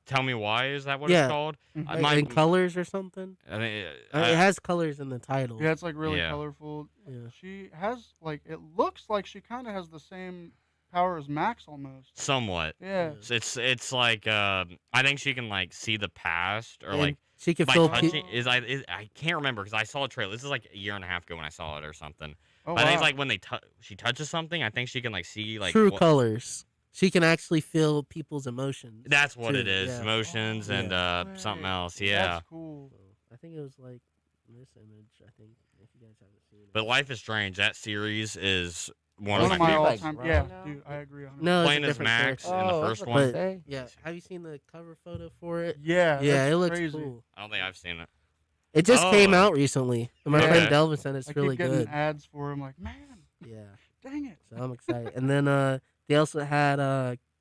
Tell me why is that what Yeah. it's called? Mhm. I Like, might- in colors or something. I mean, It has colors in the title. Yeah, it's like really Yeah. colorful. Yeah. She has like, it looks like she kind of has the same power as Max almost. somewhat. Yeah. It's like I think she can like see the past or And like she can by feel touching. I can't remember because I saw a trailer. This is like a year and a half ago when I saw it or something. Oh, But I think wow. it's like when she touches something. I think she can like see like true what- colors. She can actually feel people's emotions. That's what too, it is. yeah. Emotions Oh, and no something way. else. Yeah. That's cool. I think it was like this image. I think if you guys haven't seen it. But Life is Strange. That series is one One of of my my favorites. all-time. Like, Yeah, right now? dude, I agree. 100%. No, it's a Playing as different Max character. in the Oh, I was first about one. to say. Yeah, have you seen the cover photo for it? Yeah, Yeah, that's it looks crazy. cool. I don't think I've seen it. It just came Oh. out recently. And my Yeah. friend Okay. Delvin said it's I really keep getting good. ads for him. Like, man, Yeah, dang it. so I'm excited. And then they also had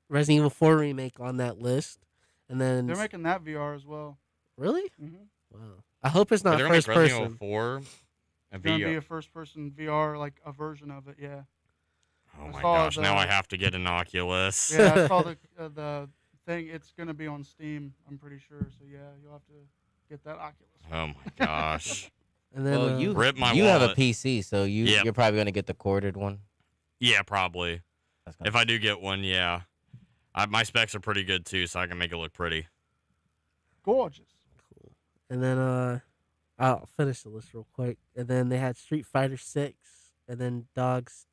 Resident Evil 4 remake on that list. And then They're making that VR as well. really? Mm-hmm. Wow. I hope it's But not they're gonna make first Resident Evil person. 4 a It's gonna be VR. a first-person VR, like a version of it. Yeah. Oh I my saw gosh! Now the- I have to get an Oculus. Yeah, I saw the thing. It's gonna be on Steam. I'm pretty sure. So yeah, you'll have to get that Oculus. Oh my gosh! And then Well, you Rip my you have a wallet. PC, so Yep. you're probably gonna get the corded one. Yeah, probably. That's gonna If I do get one, yeah. My specs are pretty good too, so I can make it look pretty. Gorgeous. cool. And then I'll finish the list real quick. And then they had Street Fighter 6, and then Dragon's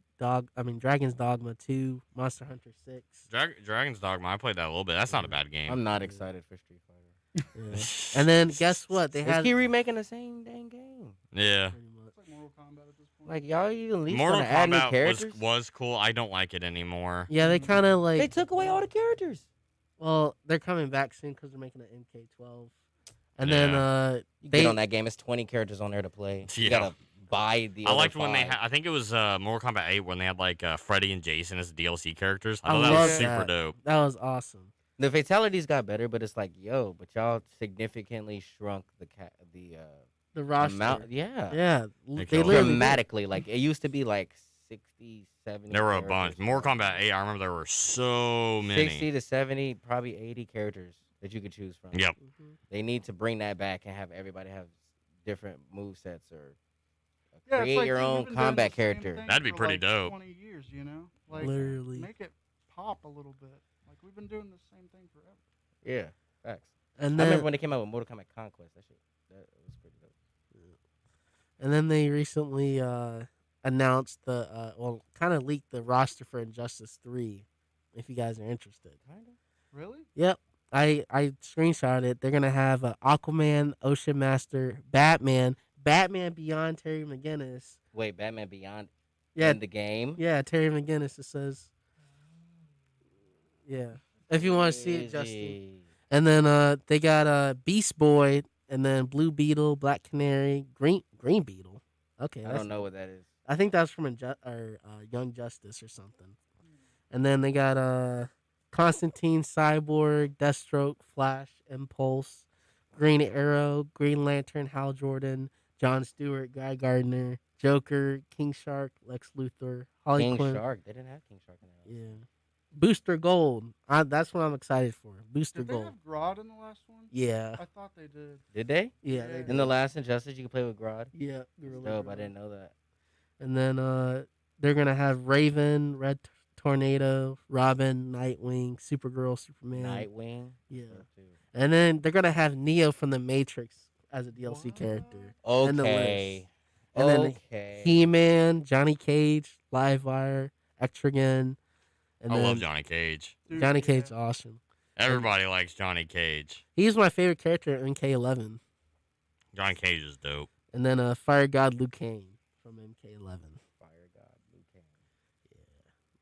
Dogma 2, Monster Hunter 6. Dragon's Dogma. I played that a little bit. That's not a bad game. I'm not excited for Street Fighter. Yeah. And then guess what? They They had keep remaking the same dang game. Yeah. pretty much. It's like Mortal Kombat at this point. Like y'all, you at least Mortal gonna add new Kombat characters. was cool. I don't like it anymore. Yeah, they kind of like They took away all the characters. Well, they're coming back soon because they're making an MK12. And then You they get on that game. It's 20 characters on there to play. You Yeah. gotta buy the. I other liked when they 5. had. I think it was Mortal Kombat 8 when they had like Freddy and Jason as DLC characters. I I thought that love was super that. dope. that was awesome. The fatalities got better, but it's like, yo, but y'all significantly shrunk the The roster. amount. Yeah. Yeah, They they killed it. literally did. Dramatically. Like it used to be like 60, 70. There were a bunch. characters. Mortal Kombat 8. I remember there were so many. 60 to 70, probably 80 characters that you could choose from. Yep. Mhm. They need to bring that back and have everybody have different move sets or Yeah, it's create like your we've own been doing combat the same character. thing That'd be for, pretty like, dope. 20 years, you know, like Literally. make it pop a little bit. Like we've been doing the same thing forever. Yeah, facts. And I then remember when they came out with Mortal Kombat Conquest. That was pretty dope. and then they recently announced kind of leaked the roster for Injustice 3. If you guys are interested. Kinda. Really? Yep. I screenshot it. They're gonna have Aquaman, Ocean Master, Batman Beyond Terry McGinnis. Wait, Batman Beyond Yeah, in the game? yeah, Terry McGinnis. It says. Yeah, if you want to see it, Justin. Crazy. And then they got Beast Boy, and then Blue Beetle, Black Canary, Green Beetle. Okay, I don't know what that is. I think that's from Young Justice or something. And then they got Constantine, Cyborg, Deathstroke, Flash, Impulse, Green Arrow, Green Lantern, Hal Jordan, John Stewart, Guy Gardner, Joker, King Shark, Lex Luthor, Harley King Quinn. Shark. They didn't have King Shark in there. Yeah. Booster Gold. That's what I'm excited for. Booster Did they Gold. have Grodd in the last one? Yeah. I thought they did. Did they? Yeah. Yeah. They In did. the last Injustice, you could play with Grodd. Yeah. Gorilla Dope. I Grodd. didn't know that. And then they're gonna have Raven, Red Tornado, Robin, Nightwing, Supergirl, Superman. Nightwing. Yeah. Dope, too. And then they're gonna have Neo from the Matrix as a DLC What? character. And the Okay. And then okay. He-Man, Johnny Cage, Livewire, Etrigan, and I then love Johnny Cage. Dude, Johnny yeah. Cage is awesome. Everybody likes Johnny Cage. He's my favorite character in MK11. Johnny Cage is dope. And then Fire God Liu Kang from MK11. Fire God, Liu Kang.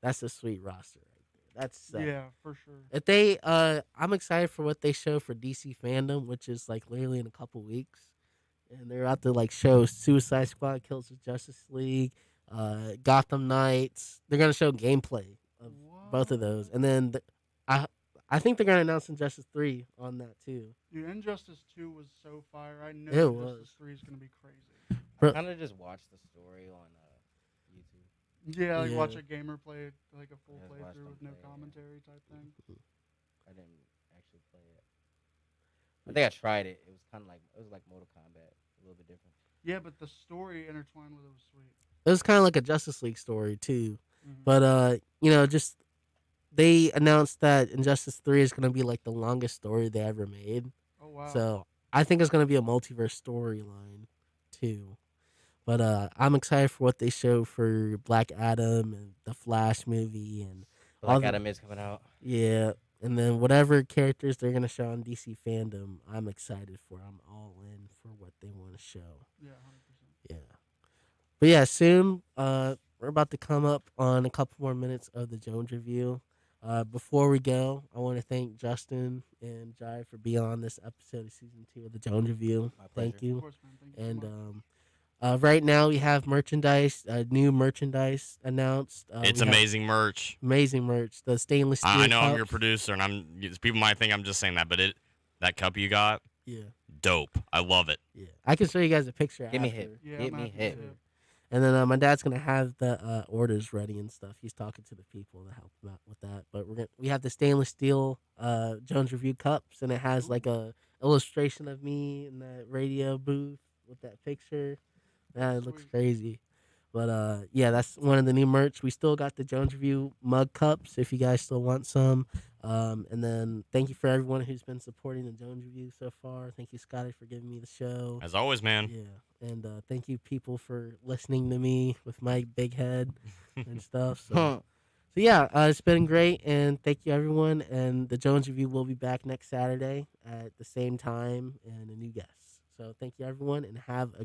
That's a sweet roster right there. That's set. Yeah, for sure. If they, I'm excited for what they show for DC fandom, which is like literally in a couple weeks, and they're out to like show Suicide Squad kills the Justice League, Gotham Knights. They're gonna show gameplay of both of those, and then I think they're gonna announce Injustice 3 on that too. Dude, Injustice 2 was so fire. I know It Injustice was. 3 is gonna be crazy. Bro- I kind of just watched the story on YouTube. Yeah, like watch Yeah. a gamer play like a full Yeah, watch playthrough them with no play, yeah. commentary type thing. I didn't actually play it. I think I tried it. It was kind of like Mortal Kombat, a little bit different. Yeah, but the story intertwined with it was sweet. It was kind of like a Justice League story too. Mhm. But just they announced that Injustice 3 is gonna be like the longest story they ever made. Oh wow. So I think it's gonna be a multiverse storyline too. But I'm excited for what they show for Black Adam and the Flash movie and all Black the, Adam is coming out. yeah, and then whatever characters they're gonna show on DC fandom, I'm excited for. I'm all in for what they want to show. Yeah, 100%. Yeah, but yeah, soon we're about to come up on a couple more minutes of the Jones review. Before we go, I want to thank Justin and Jai for being on this episode of season 2 of the Jones review. My Thank pleasure. you. Of course, man. Thank you so And much. right now we have merchandise, new merchandise announced. It's we have amazing merch. amazing merch. The stainless steel. I know I'm your cups. producer, and people might think I'm just saying that, but that cup you got, Yeah, dope. I love it. yeah. I can show you guys a picture. Give me after. hip. Yeah, Hit I'm me happy to hip. see it. And then my dad's gonna have the orders ready and stuff. He's talking to the people to help him out with that. But we have the stainless steel Jones Review cups, and it has like a illustration of me in that radio booth with that picture. Yeah, it looks Sweet. crazy. But yeah, that's one of the new merch. We still got the Jones Review mug cups if you guys still want some. And then thank you for everyone who's been supporting the Jones Review so far. Thank you, Scotty, for giving me the show. As always, man. Yeah, and thank you, people, for listening to me with my big head and stuff. So yeah, it's been great, and thank you, everyone. And the Jones Review will be back next Saturday at the same time and a new guest. So thank you, everyone, and have a